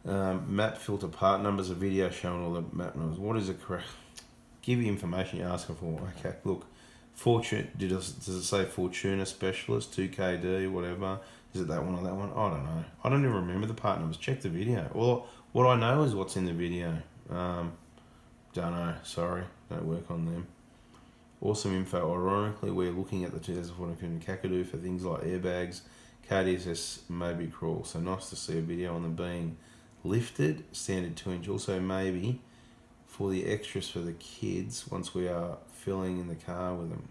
Map filter part numbers, a video showing all the map numbers. What is the correct... Give you information you're asking for. Okay, look. Does it say Fortuna Specialist, 2KD, whatever? Is it that one or that one? I don't know. I don't even remember the part numbers. Check the video. Well, what I know is what's in the video. Don't know. Sorry. Don't work on them. Awesome info. Ironically, we're looking at the 2014 Kakadu for things like airbags, KDSS, maybe crawl. So nice to see a video on them being lifted, standard 2-inch. Also maybe for the extras for the kids once we are filling in the car with them.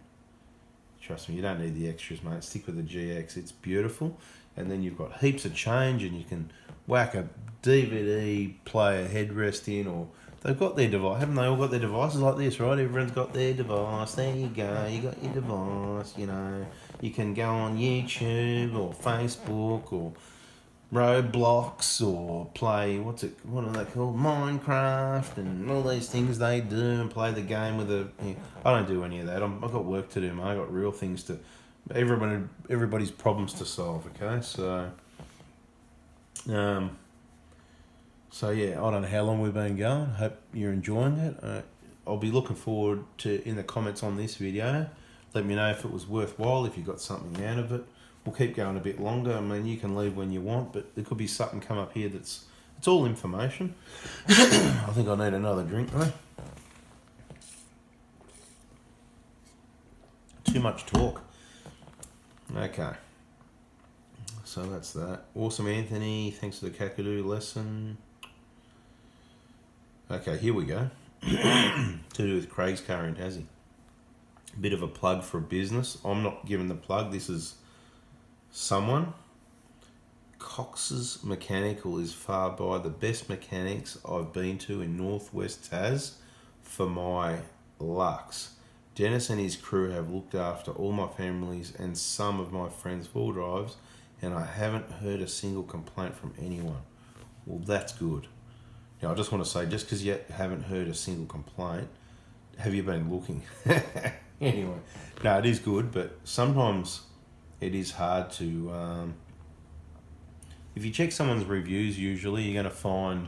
Trust me, you don't need the extras, mate. Stick with the GX. It's beautiful. And then you've got heaps of change, and you can whack a DVD player headrest in, or they've got their device. Haven't they all got their devices like this, right? Everyone's got their device. There you go. You got your device, you know. You can go on YouTube or Facebook or Roblox or play, what are they called? Minecraft and all these things they do, and play the game with a... Yeah, I don't do any of that. I've got work to do, mate. I've got real things to... Everybody's problems to solve, okay? So yeah, I don't know how long we've been going. Hope you're enjoying it. I'll be looking forward to, in the comments on this video, let me know if it was worthwhile, if you got something out of it. We'll keep going a bit longer. I mean, you can leave when you want, but there could be something come up here it's all information. I think I need another drink though. Too much talk. Okay. So that's that. Awesome, Anthony. Thanks for the Kakadu lesson. Okay, here we go. To do with Craig's car in Tassie. Bit of a plug for a business. I'm not giving the plug. This is someone. Cox's Mechanical is far by the best mechanics I've been to in Northwest Tas for my Lux. Dennis and his crew have looked after all my families and some of my friends' full drives, and I haven't heard a single complaint from anyone. Well, that's good. Now, I just want to say, just because you haven't heard a single complaint, have you been looking? Anyway, no, it is good, but sometimes it is hard to... if you check someone's reviews, usually you're going to find...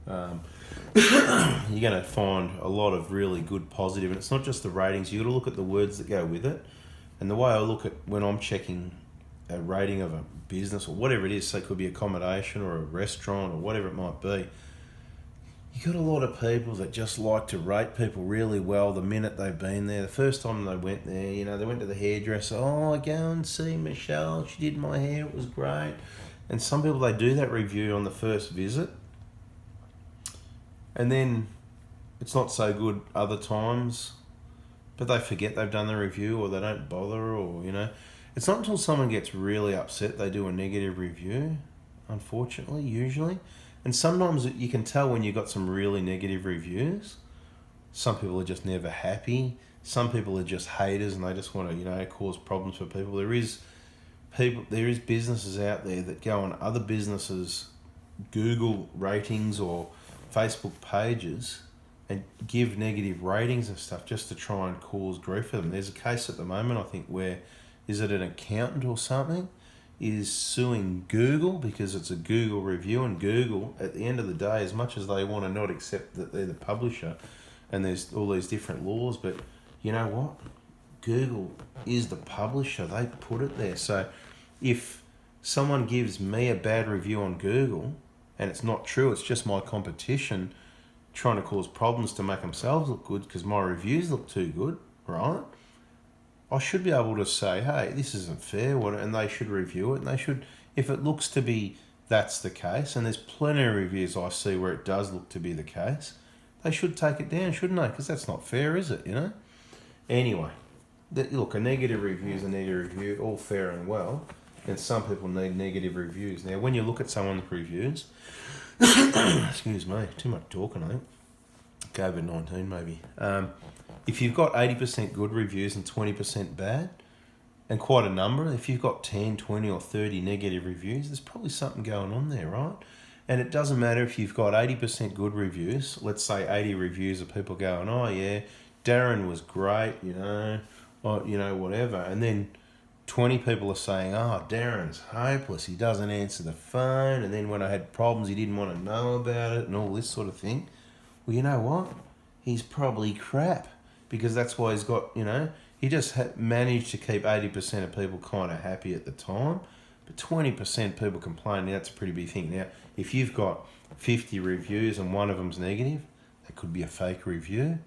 you're going to find a lot of really good positive, and it's not just the ratings. You've got to look at the words that go with it. And the way I look at when I'm checking a rating of a business or whatever it is, so it could be accommodation or a restaurant or whatever it might be, you got a lot of people that just like to rate people really well the minute they've been there. The first time they went there, you know, they went to the hairdresser. Oh, go and see Michelle. She did my hair. It was great. And some people, they do that review on the first visit. And then it's not so good other times, but they forget they've done the review, or they don't bother, or, you know. It's not until someone gets really upset they do a negative review, unfortunately, usually. And sometimes you can tell when you've got some really negative reviews. Some people are just never happy. Some people are just haters and they just want to, you know, cause problems for people. There is businesses out there that go on other businesses' Google ratings or Facebook pages and give negative ratings and stuff just to try and cause grief for them. There's a case at the moment, I think, where, is it an accountant or something, is suing Google because it's a Google review, and Google, at the end of the day, as much as they want to not accept that they're the publisher, and there's all these different laws, but you know what? Google is the publisher. They put it there. So if someone gives me a bad review on Google, and it's not true, it's just my competition trying to cause problems to make themselves look good because my reviews look too good, right? I should be able to say, hey, this isn't fair, and they should review it, and they should, if it looks to be that's the case, and there's plenty of reviews I see where it does look to be the case, they should take it down, shouldn't they? Because that's not fair, is it, you know? Anyway, look, a negative review is a negative review, all fair and well, and some people need negative reviews. Now, when you look at someone's reviews, excuse me, too much talking, I think. COVID-19 maybe. If you've got 80% good reviews and 20% bad, and quite a number, if you've got 10, 20 or 30 negative reviews, there's probably something going on there, right? And it doesn't matter if you've got 80% good reviews, let's say 80 reviews of people going, oh yeah, Darren was great, you know, or, you know, whatever. And then 20 people are saying, oh, Darren's hopeless, he doesn't answer the phone, and then when I had problems, he didn't want to know about it, and all this sort of thing. Well, you know what? He's probably crap, because that's why he's got, you know, he just managed to keep 80% of people kind of happy at the time, but 20% people complaining, that's a pretty big thing. Now, if you've got 50 reviews and one of them's negative, that could be a fake review,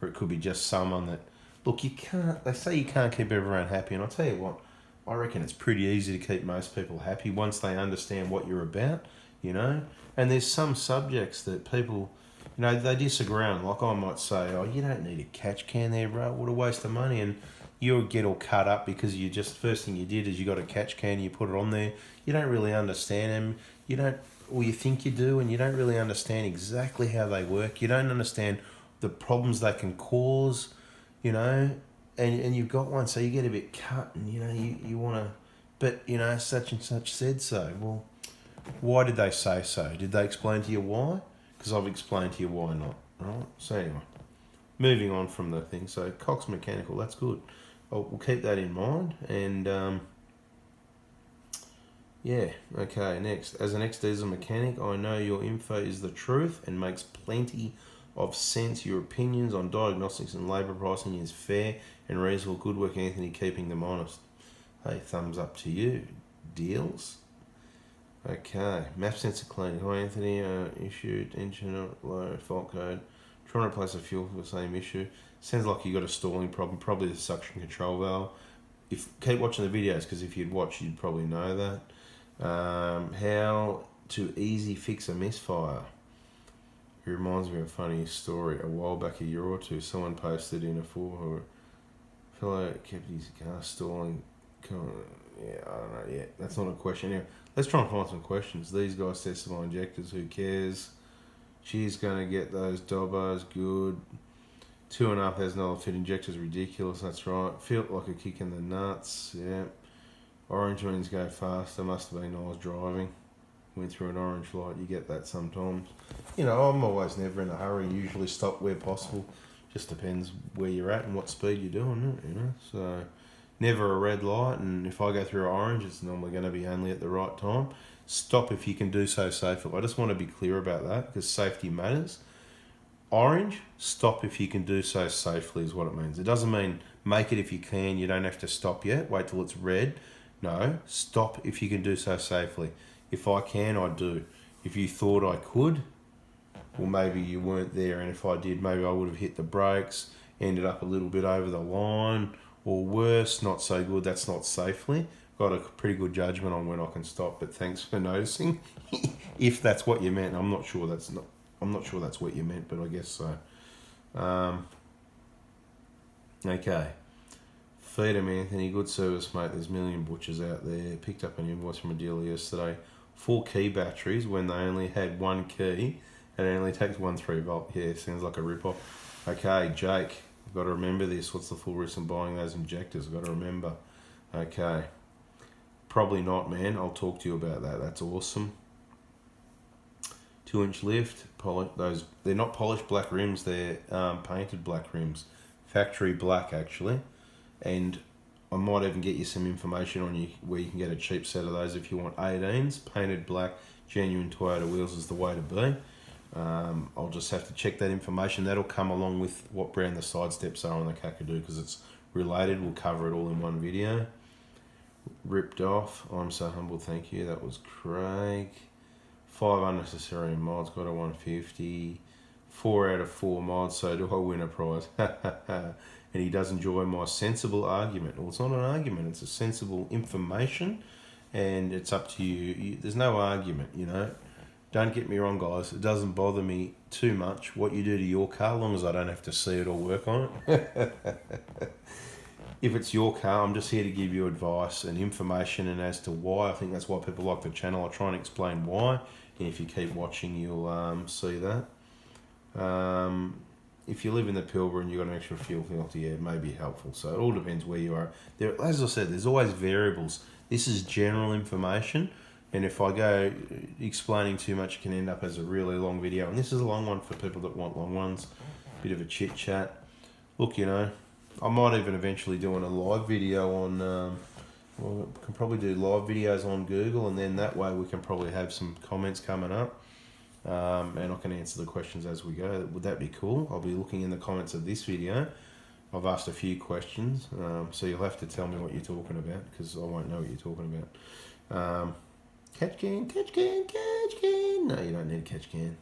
or it could be just someone that, look, they say you can't keep everyone happy, and I'll tell you what, I reckon it's pretty easy to keep most people happy once they understand what you're about, you know. And there's some subjects that people, you know, they disagree on. Like I might say, oh, you don't need a catch can there, bro. What a waste of money. And you'll get all cut up because you just, first thing you did is you got a catch can, you put it on there. You don't really understand them. You don't, or you think you do, and you don't really understand exactly how they work. You don't understand the problems they can cause, you know. And you've got one, so you get a bit cut, and, you know, you want to, but, you know, such and such said so. Well, why did they say so? Did they explain to you why? Because I've explained to you why not, right? So anyway, moving on from the thing. So Cox Mechanical, that's good. We'll keep that in mind. And yeah, okay, next. As an ex-diesel mechanic, I know your info is the truth and makes plenty of sense. Your opinions on diagnostics and labour pricing is fair and reasonable. Good work, Anthony, keeping them honest. Hey, thumbs up to you. Deals. Okay, map sensor cleaning. Hi, Anthony. Issued engine low fault code. Trying to replace a fuel for the same issue. Sounds like you got a stalling problem. Probably the suction control valve. Keep watching the videos, because if you'd watch, you'd probably know that. How to easy fix a misfire. It reminds me of a funny story. A while back, a year or two, someone posted in a forum, a fellow kept his car stalling. Yeah, I don't know. Yeah, that's not a question. Anyway, let's try and find some questions. These guys tested my injectors. Who cares? She's going to get those Dobbos. Good. $2,500 fit injectors. Ridiculous. That's right. Felt like a kick in the nuts. Yeah. Orange means go faster. Must have been I was driving. Went through an orange light. You get that sometimes. You know, I'm always never in a hurry. Usually stop where possible. Just depends where you're at and what speed you're doing it, you know. So never a red light, and if I go through orange, it's normally going to be only at the right time. Stop if you can do so safely. I just want to be clear about that, because safety matters. Orange, stop if you can do so safely is what it means. It doesn't mean make it if you can, you don't have to stop yet, wait till it's red. No, stop if you can do so safely. If I can, I do. If you thought I could, well, maybe you weren't there, and if I did, maybe I would have hit the brakes, ended up a little bit over the line, or worse, not so good, that's not safely. Got a pretty good judgment on when I can stop, but thanks for noticing. If that's what you meant, I'm not sure that's not I'm not sure that's what you meant, but I guess so. Okay. Feed 'em, Anthony. Good service, mate. There's a million butchers out there. Picked up an invoice from a dealer yesterday. 4 key batteries when they only had 1 key, and it only takes 1 3-volt. Yeah, sounds like a rip-off. Okay, Jake, I've got to remember this. What's the full risk in buying those injectors? I've got to remember. Okay. Probably not, man. I'll talk to you about that. That's awesome. 2-inch lift. Those, they're not polished black rims. They're painted black rims. Factory black, actually. And I might even get you some information on you where you can get a cheap set of those if you want 18s. Painted black, genuine Toyota wheels is the way to be. I'll just have to check that information. That'll come along with what brand the side steps are on the Kakadu because it's related. We'll cover it all in one video. Ripped off. I'm so humble, thank you. That was Craig. 5 unnecessary mods, got a 150. 4 out of 4 mods, so do I win a prize? And he does enjoy my sensible argument. Well, it's not an argument, it's a sensible information, and it's up to you. There's no argument, you know. Don't get me wrong, guys. It doesn't bother me too much what you do to your car, as long as I don't have to see it or work on it. If it's your car, I'm just here to give you advice and information, and as to why. I think that's why people like the channel. I try and explain why, and if you keep watching, you'll see that. If you live in the Pilbara and you've got an extra fuel filter, yeah, it may be helpful. So it all depends where you are. There, as I said, there's always variables. This is general information, and if I go explaining too much, it can end up as a really long video. And this is a long one for people that want long ones. Bit of a chit chat. Look, you know, I might even eventually do a live video on. Well, we can probably do live videos on Google, and then that way we can probably have some comments coming up. And I can answer the questions as we go. Would that be cool? I'll be looking in the comments of this video. I've asked a few questions, so you'll have to tell me what you're talking about because I won't know what you're talking about. Catch can, catch can, catch can. No, you don't need a catch can.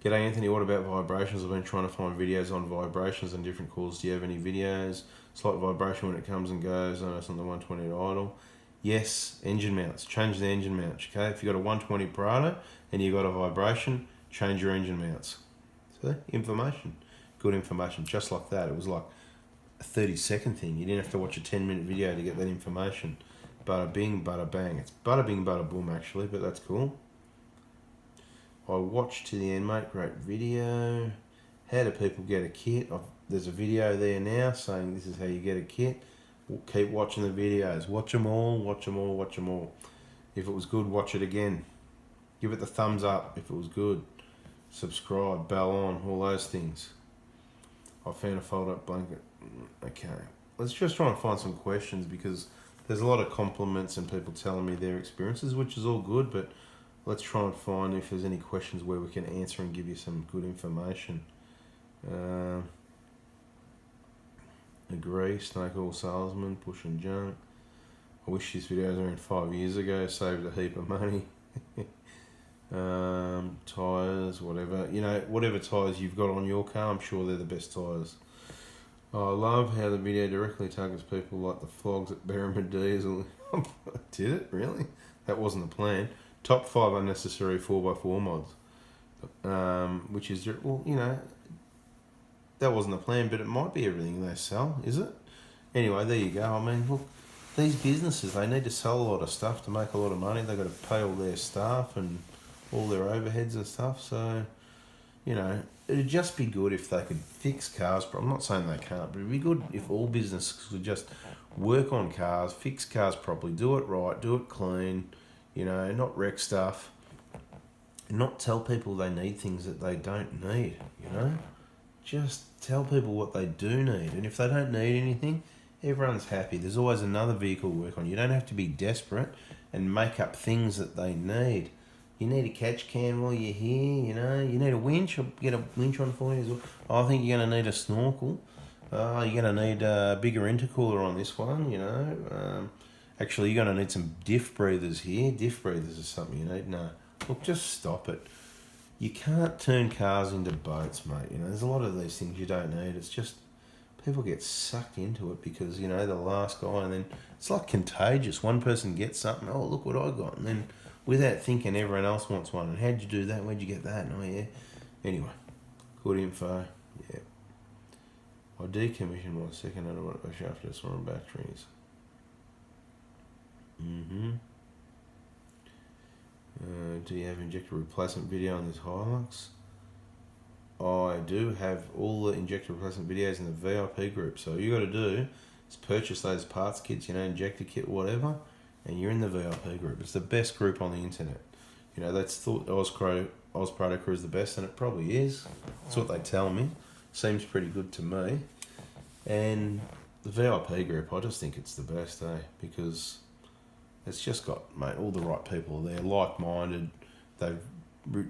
G'day Anthony, what about vibrations? I've been trying to find videos on vibrations and different calls. Do you have any videos? Slight vibration when it comes and goes. I know it's on the 120 at idle. Yes, engine mounts. Change the engine mounts, okay? If you've got a 120 Prado and you've got a vibration, change your engine mounts. So, information. Good information, just like that. It was like a 30-second thing. You didn't have to watch a 10-minute video to get that information. Bada bing, bada bang. It's bada bing, bada boom, actually, but that's cool. I watched to the end, mate. Great video. How do people get a kit? There's a video there now saying this is how you get a kit. Keep watching the videos. Watch them all, watch them all, watch them all. If it was good, watch it again. Give it the thumbs up if it was good. Subscribe, bell on, all those things. I found a fold-up blanket. Okay. Let's just try and find some questions because there's a lot of compliments and people telling me their experiences, which is all good, but let's try and find if there's any questions where we can answer and give you some good information. Agree, snake oil salesman, pushing junk. I wish this video was around 5 years ago, saved a heap of money. Tyres, whatever. You know, whatever tyres you've got on your car, I'm sure they're the best tyres. I love how the video directly targets people like the flogs at FOURBY4DIESEL. Did it? Really? That wasn't the plan. Top 5 unnecessary 4x4 mods. Which is, well, you know, that wasn't the plan, but it might be everything they sell, is it? Anyway, there you go. I mean, look, these businesses, they need to sell a lot of stuff to make a lot of money. They've got to pay all their staff and all their overheads and stuff. So, you know, it'd just be good if they could fix cars. I'm not saying they can't, but it'd be good if all businesses could just work on cars, fix cars properly, do it right, do it clean, you know, not wreck stuff, not tell people they need things that they don't need, you know? Just tell people what they do need, and if they don't need anything, everyone's happy. There's always another vehicle to work on. You don't have to be desperate and make up things that they need. You need a catch can while you're here, you know. You need a winch, I'll get a winch on for you as well. I think you're going to need a snorkel. You're going to need a bigger intercooler on this one, you know. Actually, you're going to need some diff breathers here. Diff breathers is something you need. No, look, just stop it. You can't turn cars into boats, mate. You know, there's a lot of these things you don't need. It's just people get sucked into it because, you know, the last guy, and then it's like contagious. One person gets something, oh, look what I got. And then without thinking everyone else wants one. And how'd you do that? Where'd you get that? And oh yeah. Anyway, good info. Yeah. I decommissioned my second automatic shaft tester on batteries. Do you have injector replacement video on this Hilux? I do have all the injector replacement videos in the VIP group. So all you got to do is purchase those parts kits, injector kit, whatever, and you're in the VIP group. It's the best group on the internet. That's thought Prado Crew is the best, and it probably is. That's what they tell me. Seems pretty good to me. And the VIP group, I just think it's the best, because it's just got, mate, all the right people there, like-minded. They've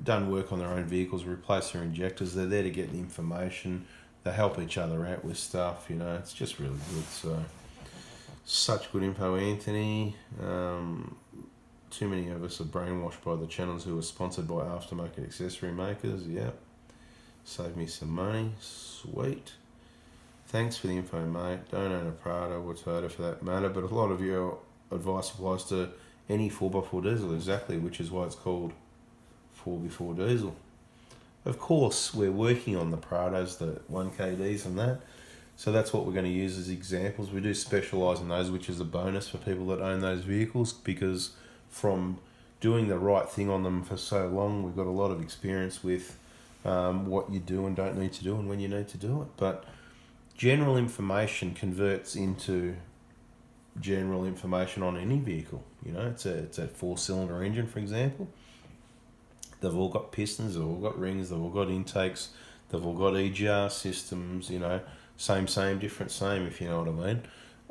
done work on their own vehicles, replace their injectors. They're there to get the information. They help each other out with stuff, It's just really good. So, such good info, Anthony. Too many of us are brainwashed by the channels who are sponsored by aftermarket accessory makers. Yep. Save me some money. Sweet. Thanks for the info, mate. Don't own a Prado or Toyota for that matter, but a lot of your advice applies to any 4x4 diesel, exactly, which is why it's called 4x4 diesel. Of course, we're working on the Prados, the 1KDs and that, so that's what we're going to use as examples. We do specialise in those, which is a bonus for people that own those vehicles, because from doing the right thing on them for so long, we've got a lot of experience with what you do and don't need to do and when you need to do it. But general information converts into general information on any vehicle. It's a 4-cylinder engine, for example. They've all got pistons, they've all got rings, they've all got intakes, they've all got EGR systems, same, different, same, if you know what I mean.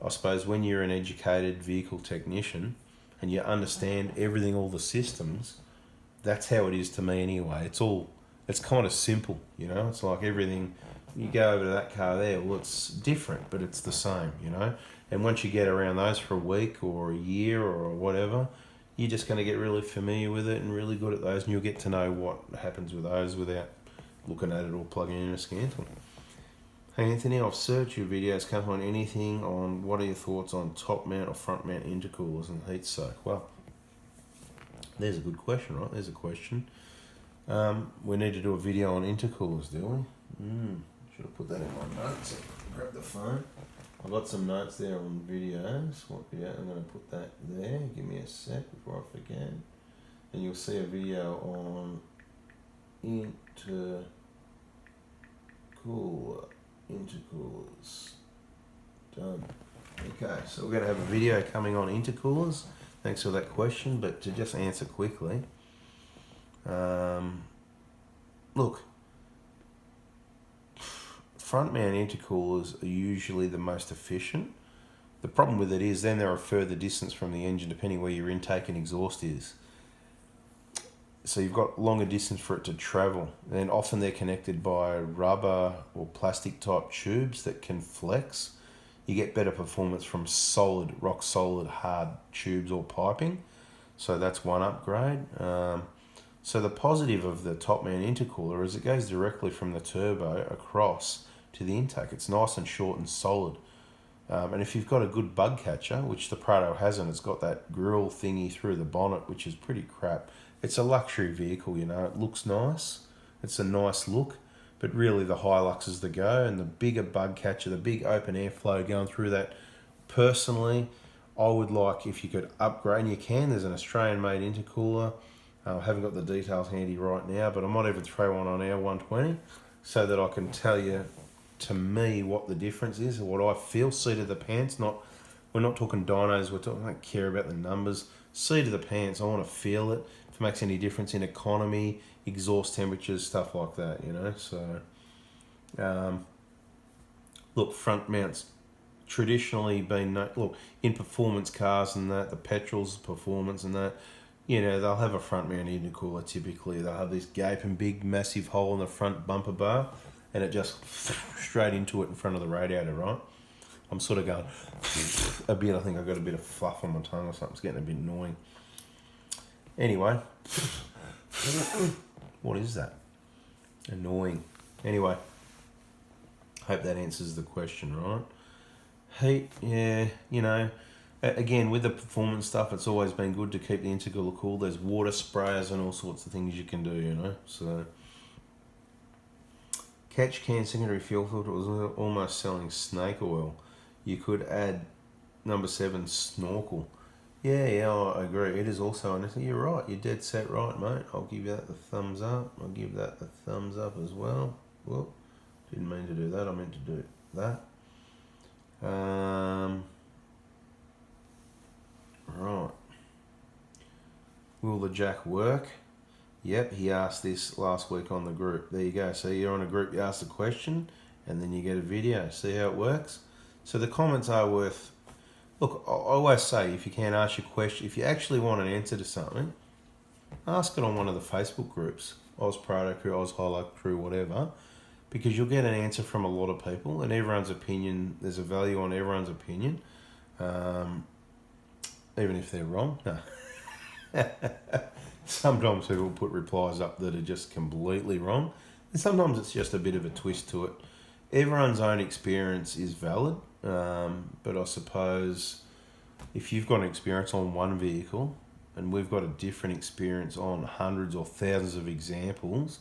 I suppose when you're an educated vehicle technician and you understand everything, all the systems, that's how it is to me anyway. It's kind of simple, It's like everything, you go over to that car there, well, it's different, but it's the same, And once you get around those for a week or a year or whatever, you're just going to get really familiar with it and really good at those, and you'll get to know what happens with those without looking at it or plugging in a Scanton. Hey Anthony, I've searched your videos, can't find anything on what are your thoughts on top mount or front mount intercoolers and heat soak. Well, there's a good question, right? There's a question. We need to do a video on intercoolers, do we? Should have put that in my notes. Grab the phone. I've got some notes there on videos. I'm going to put that there. Give me a sec before I forget. And you'll see a video on intercoolers. Done. Okay, so we're going to have a video coming on intercoolers. Thanks for that question, but to just answer quickly, look, front mount intercoolers are usually the most efficient. The problem with it is then they're a further distance from the engine depending where your intake and exhaust is. So you've got longer distance for it to travel. And often they're connected by rubber or plastic type tubes that can flex. You get better performance from solid, rock solid, hard tubes or piping. So that's one upgrade. So the positive of the top mount intercooler is it goes directly from the turbo across to the intake. It's nice and short and solid. And if you've got a good bug catcher, which the Prado hasn't, it's got that grill thingy through the bonnet, which is pretty crap. It's a luxury vehicle, it looks nice. It's a nice look, but really the Hilux is the go, and the bigger bug catcher, the big open airflow going through that. Personally, I would like if you could upgrade, and you can, there's an Australian made intercooler. I haven't got the details handy right now, but I might even throw one on our 120 so that I can tell you, to me, what the difference is and what I feel. Seat of the pants, we're not talking dynos, I don't care about the numbers. Seat of the pants, I want to feel it. If it makes any difference in economy, exhaust temperatures, stuff like that, So, look, front mounts traditionally been, in performance cars and that, the petrols, performance and that, they'll have a front mount intercooler typically. They'll have this gaping big massive hole in the front bumper bar and it just straight into it in front of the radiator, right? I'm sort of going a bit, I think I've got a bit of fluff on my tongue or something. It's getting a bit annoying. Anyway, what is that? Annoying. Anyway, hope that answers the question, right? Heat, yeah, Again, with the performance stuff, it's always been good to keep the intercooler cool. There's water sprayers and all sorts of things you can do, you know. So, catch can secondary fuel filter was almost selling snake oil. You could add number 7 snorkel. Yeah, I agree. It is also honestly, you're right. You're dead set right, mate. I'll give that the thumbs up. I'll give that the thumbs up as well. Whoop. Didn't mean to do that. I meant to do that. Right. Will the jack work? Yep, he asked this last week on the group. There you go. So you're on a group, you ask a question, and then you get a video. See how it works? So the comments are worth... Look, I always say, if you can't ask your question, if you actually want an answer to something, ask it on one of the Facebook groups. Oz Prado Crew, Oz Highlight Crew, whatever. Because you'll get an answer from a lot of people, and everyone's opinion, there's a value on everyone's opinion. Even if they're wrong. No. Sometimes people put replies up that are just completely wrong. And sometimes it's just a bit of a twist to it. Everyone's own experience is valid. But I suppose if you've got an experience on one vehicle and we've got a different experience on hundreds or thousands of examples,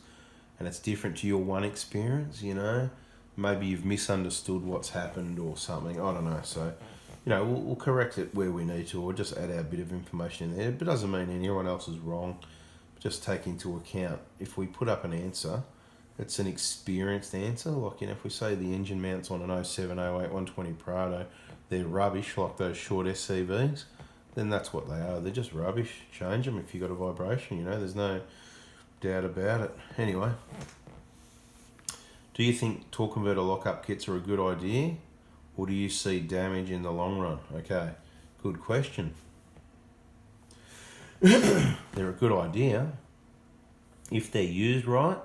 and it's different to your one experience, you know, maybe you've misunderstood what's happened or something. I don't know. So, you know, we'll correct it where we need to, or just add our bit of information in there. But it doesn't mean anyone else is wrong. Just take into account, if we put up an answer, it's an experienced answer. Like, you know, if we say the engine mounts on an 07, 08, 120 Prado, they're rubbish, like those short SCVs, then that's what they are. They're just rubbish. Change them if you've got a vibration, you know. There's no doubt about it. Anyway, do you think torque converter lockup kits are a good idea, or do you see damage in the long run? Okay, good question. They're a good idea. If they're used right,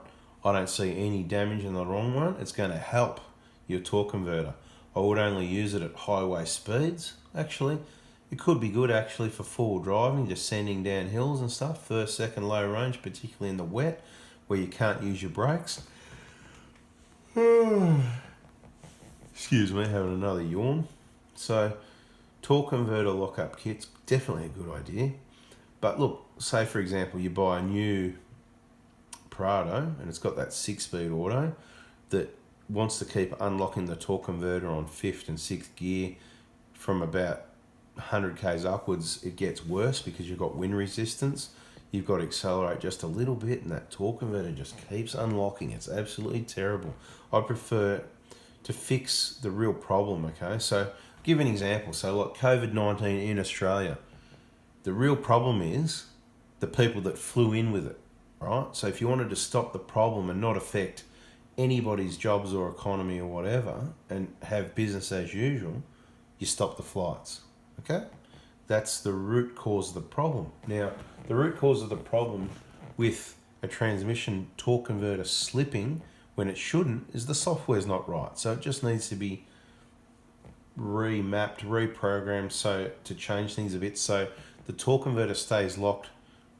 I don't see any damage in the long run. It's going to help your torque converter. I would only use it at highway speeds, actually. It could be good, actually, for forward driving, just sending down hills and stuff, first, second, low range, particularly in the wet, where you can't use your brakes. Excuse me, having another yawn. So, torque converter lockup kit's definitely a good idea. But look, say for example, you buy a new Prado and it's got that 6-speed auto that wants to keep unlocking the torque converter on 5th and 6th gear from about 100 k's upwards. It gets worse because you've got wind resistance. You've got to accelerate just a little bit and that torque converter just keeps unlocking. It's absolutely terrible. I prefer to fix the real problem, okay? So, I'll give an example. So, like COVID-19 in Australia, the real problem is the people that flew in with it, right? So, if you wanted to stop the problem and not affect anybody's jobs or economy or whatever and have business as usual, you stop the flights, okay? That's the root cause of the problem. Now, the root cause of the problem with a transmission torque converter slipping when it shouldn't is the software's not right. So it just needs to be remapped, reprogrammed so to change things a bit so the torque converter stays locked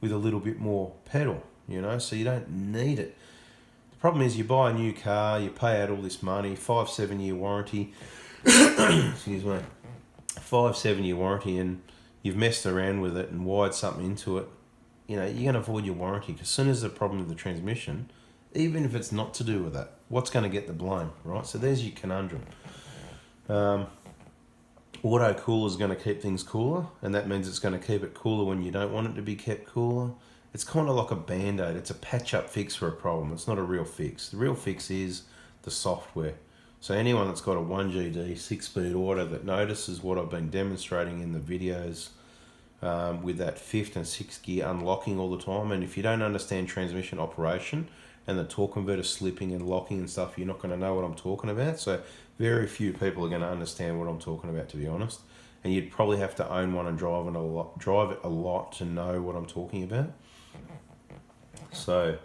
with a little bit more pedal, you know, so you don't need it. The problem is you buy a new car, you pay out all this money, 5-7 year warranty, excuse me, 5-7 year warranty, and you've messed around with it and wired something into it, you know, you're going to avoid your warranty because as soon as there's a problem with the transmission, even if it's not to do with that, what's going to get the blame, right? So there's your conundrum. Auto cooler is going to keep things cooler, and that means it's going to keep it cooler when you don't want it to be kept cooler. It's kind of like a band-aid. It's a patch-up fix for a problem. It's not a real fix. The real fix is the software. So anyone that's got a 1GD 6-speed auto that notices what I've been demonstrating in the videos with that 5th and 6th gear unlocking all the time, and if you don't understand transmission operation and the torque converter slipping and locking and stuff, you're not going to know what I'm talking about. So very few people are going to understand what I'm talking about, to be honest. And you'd probably have to own one and drive it a lot to know what I'm talking about. So,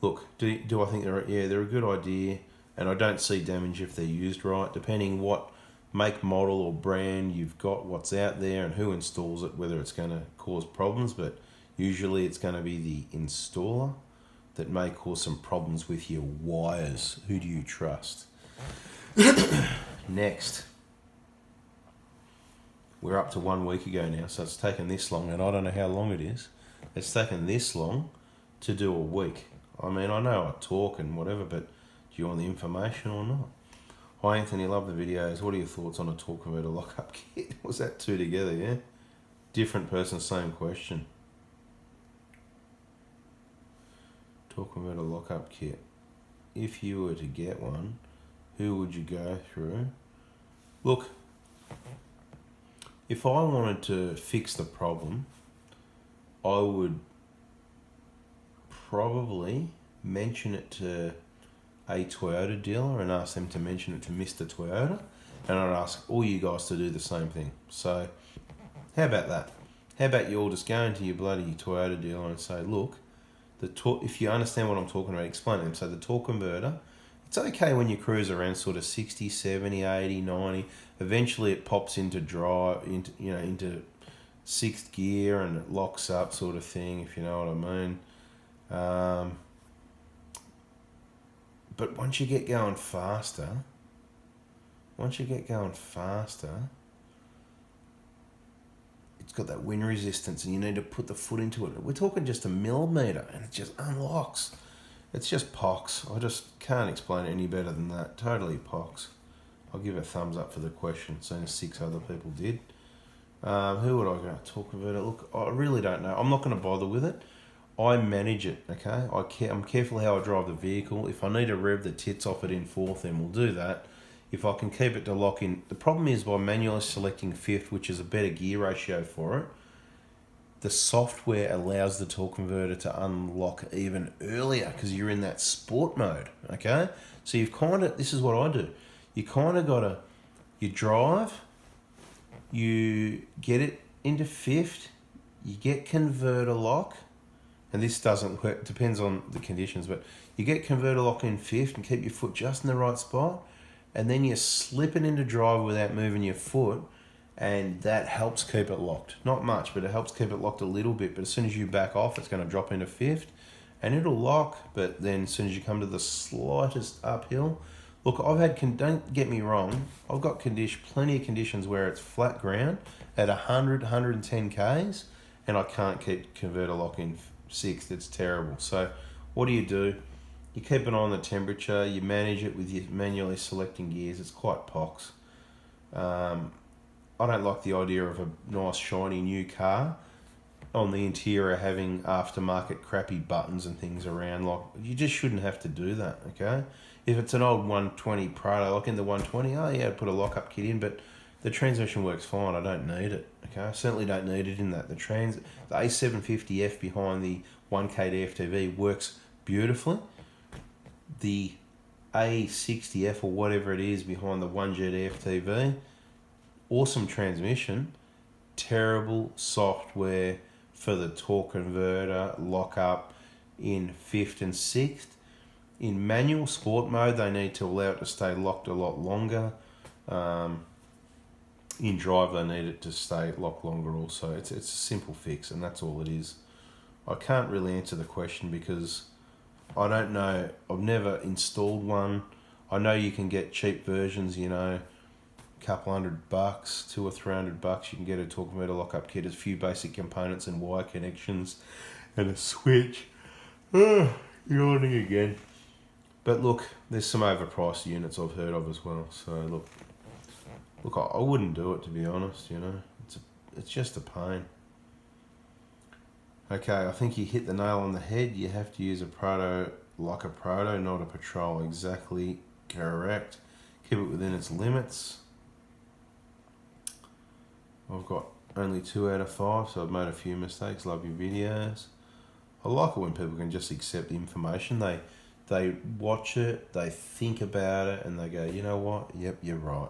look, do I think they're a good idea, and I don't see damage if they're used right, depending what make, model or brand you've got, what's out there and who installs it, whether it's going to cause problems, but usually it's going to be the installer that may cause some problems with your wires. Who do you trust? Next. we're up to 1 week ago now, so it's taken this long, and I don't know how long it is. It's taken this long to do a week. I mean, I know I talk and whatever, but do you want the information or not? Hi Anthony, love the videos. What are your thoughts on a torque converter lockup kit? Was that two together, yeah? Different person, same question. Torque converter lockup kit. If you were to get one, who would you go through? Look, if I wanted to fix the problem, I would probably mention it to a Toyota dealer and ask them to mention it to Mr. Toyota, and I'd ask all you guys to do the same thing. So how about that? How about you all just go into your bloody Toyota dealer and say, look, if you understand what I'm talking about, explain to them. So the torque converter, it's okay when you cruise around sort of 60, 70, 80, 90. Eventually it pops into drive, into sixth gear, and it locks up sort of thing, if you know what I mean. But once you get going faster, it's got that wind resistance, and you need to put the foot into it. We're talking just a millimetre, and it just unlocks. It's just pox. I just can't explain it any better than that. Totally pox. I'll give a thumbs up for the question, seeing as 6 other people did. Who would I go talk about it? Look, I really don't know. I'm not going to bother with it. I manage it, okay? I'm careful how I drive the vehicle. If I need to rev the tits off it in fourth, then we'll do that. If I can keep it to lock in... The problem is by manually selecting fifth, which is a better gear ratio for it, the software allows the torque converter to unlock even earlier because you're in that sport mode, okay? So you've kind of... This is what I do. You kind of got to... You drive, you get it into fifth, you get converter lock, and this doesn't work, depends on the conditions, but you get converter lock in fifth and keep your foot just in the right spot, and then you slip it into drive without moving your foot, and that helps keep it locked. Not much, but it helps keep it locked a little bit, but as soon as you back off, it's going to drop into fifth, and it'll lock, but then as soon as you come to the slightest uphill, look, don't get me wrong, I've got plenty of conditions where it's flat ground at 100, 110 Ks, and I can't keep converter lock in sixth. It's terrible. So what do? You keep an eye on the temperature, you manage it with your manually selecting gears. It's quite pox. I don't like the idea of a nice shiny new car on the interior having aftermarket crappy buttons and things around. Like, you just shouldn't have to do that, okay? If it's an old 120 Prado, like in the 120, oh yeah, put a lockup kit in, but the transmission works fine. I don't need it, okay? I certainly don't need it in that. The A750F behind the 1K FTV works beautifully. The A60F or whatever it is behind the 1Jet FTV, awesome transmission, terrible software for the torque converter lockup in fifth and sixth. In manual sport mode, they need to allow it to stay locked a lot longer. In drive, they need it to stay locked longer also. It's a simple fix, and that's all it is. I can't really answer the question because I don't know. I've never installed one. I know you can get cheap versions, a couple $100, $200 or $300. You can get a torque converter lockup kit, a few basic components and wire connections, and a switch. Yawning again. But look, there's some overpriced units I've heard of as well. So look, I wouldn't do it, to be honest. It's just a pain. Okay, I think you hit the nail on the head. You have to use a Prado like a Prado, not a Patrol. Exactly correct. Keep it within its limits. I've got only 2 out of 5, so I've made a few mistakes. Love your videos. I like it when people can just accept the information. They watch it, they think about it, and they go, you know what? Yep, you're right.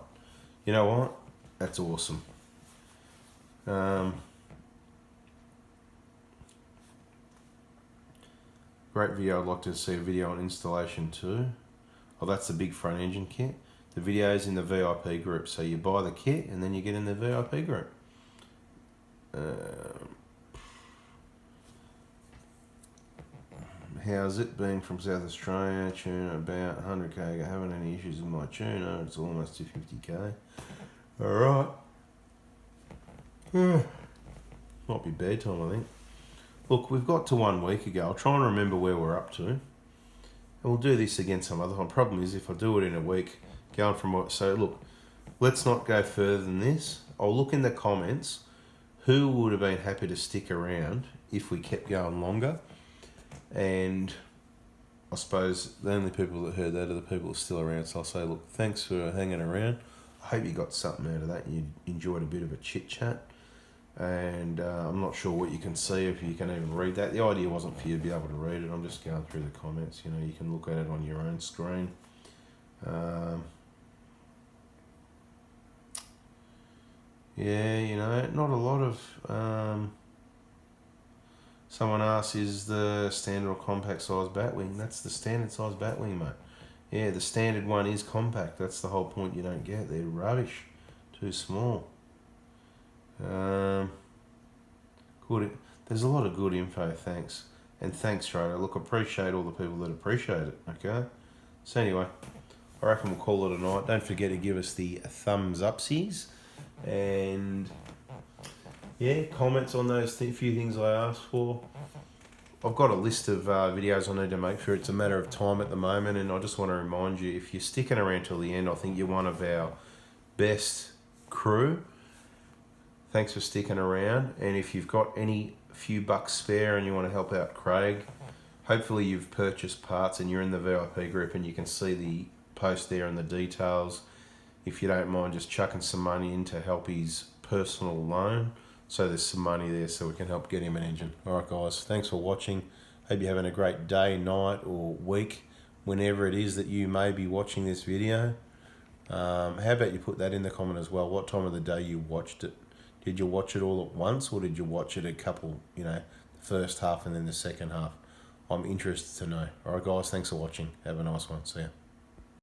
You know what? That's awesome. Great video. I'd like to see a video on installation too. Oh, that's the big front engine kit. The video is in the VIP group. So you buy the kit and then you get in the VIP group. How's it been from South Australia? Tuner about 100k. Haven't any issues with my tuner. It's almost 250k. Alright. Might be bedtime, I think. Look, we've got to 1 week ago. I'll try and remember where we're up to. And we'll do this again some other time. Problem is, if I do it in a week, going from what... So, look, let's not go further than this. I'll look in the comments who would have been happy to stick around if we kept going longer. And I suppose the only people that heard that are the people that are still around. So I'll say, look, thanks for hanging around. I hope you got something out of that. You enjoyed a bit of a chit-chat. And I'm not sure what you can see, if you can even read that. The idea wasn't for you to be able to read it. I'm just going through the comments. You know, you can look at it on your own screen. Yeah, you know, not a lot of... someone asks, is the standard or compact size batwing? That's the standard size batwing, mate. Yeah, the standard one is compact. That's the whole point you don't get. They're rubbish. Too small. Good. There's a lot of good info, thanks. And thanks, Trader. Look, I appreciate all the people that appreciate it, okay? So anyway, I reckon we'll call it a night. Don't forget to give us the thumbs upsies. And yeah, comments on those few things I asked for. I've got a list of videos I need to make sure. It's a matter of time at the moment, and I just want to remind you, if you're sticking around till the end, I think you're one of our best crew. Thanks for sticking around, and if you've got any few bucks spare and you want to help out Craig, hopefully you've purchased parts and you're in the VIP group and you can see the post there and the details. If you don't mind just chucking some money in to help his personal loan, so there's some money there so we can help get him an engine. Alright guys, thanks for watching. Hope you're having a great day, night or week, whenever it is that you may be watching this video. How about you put that in the comment as well, what time of the day you watched it. Did you watch it all at once, or did you watch it a couple, you know, the first half and then the second half? I'm interested to know. Alright guys, thanks for watching. Have a nice one. See ya.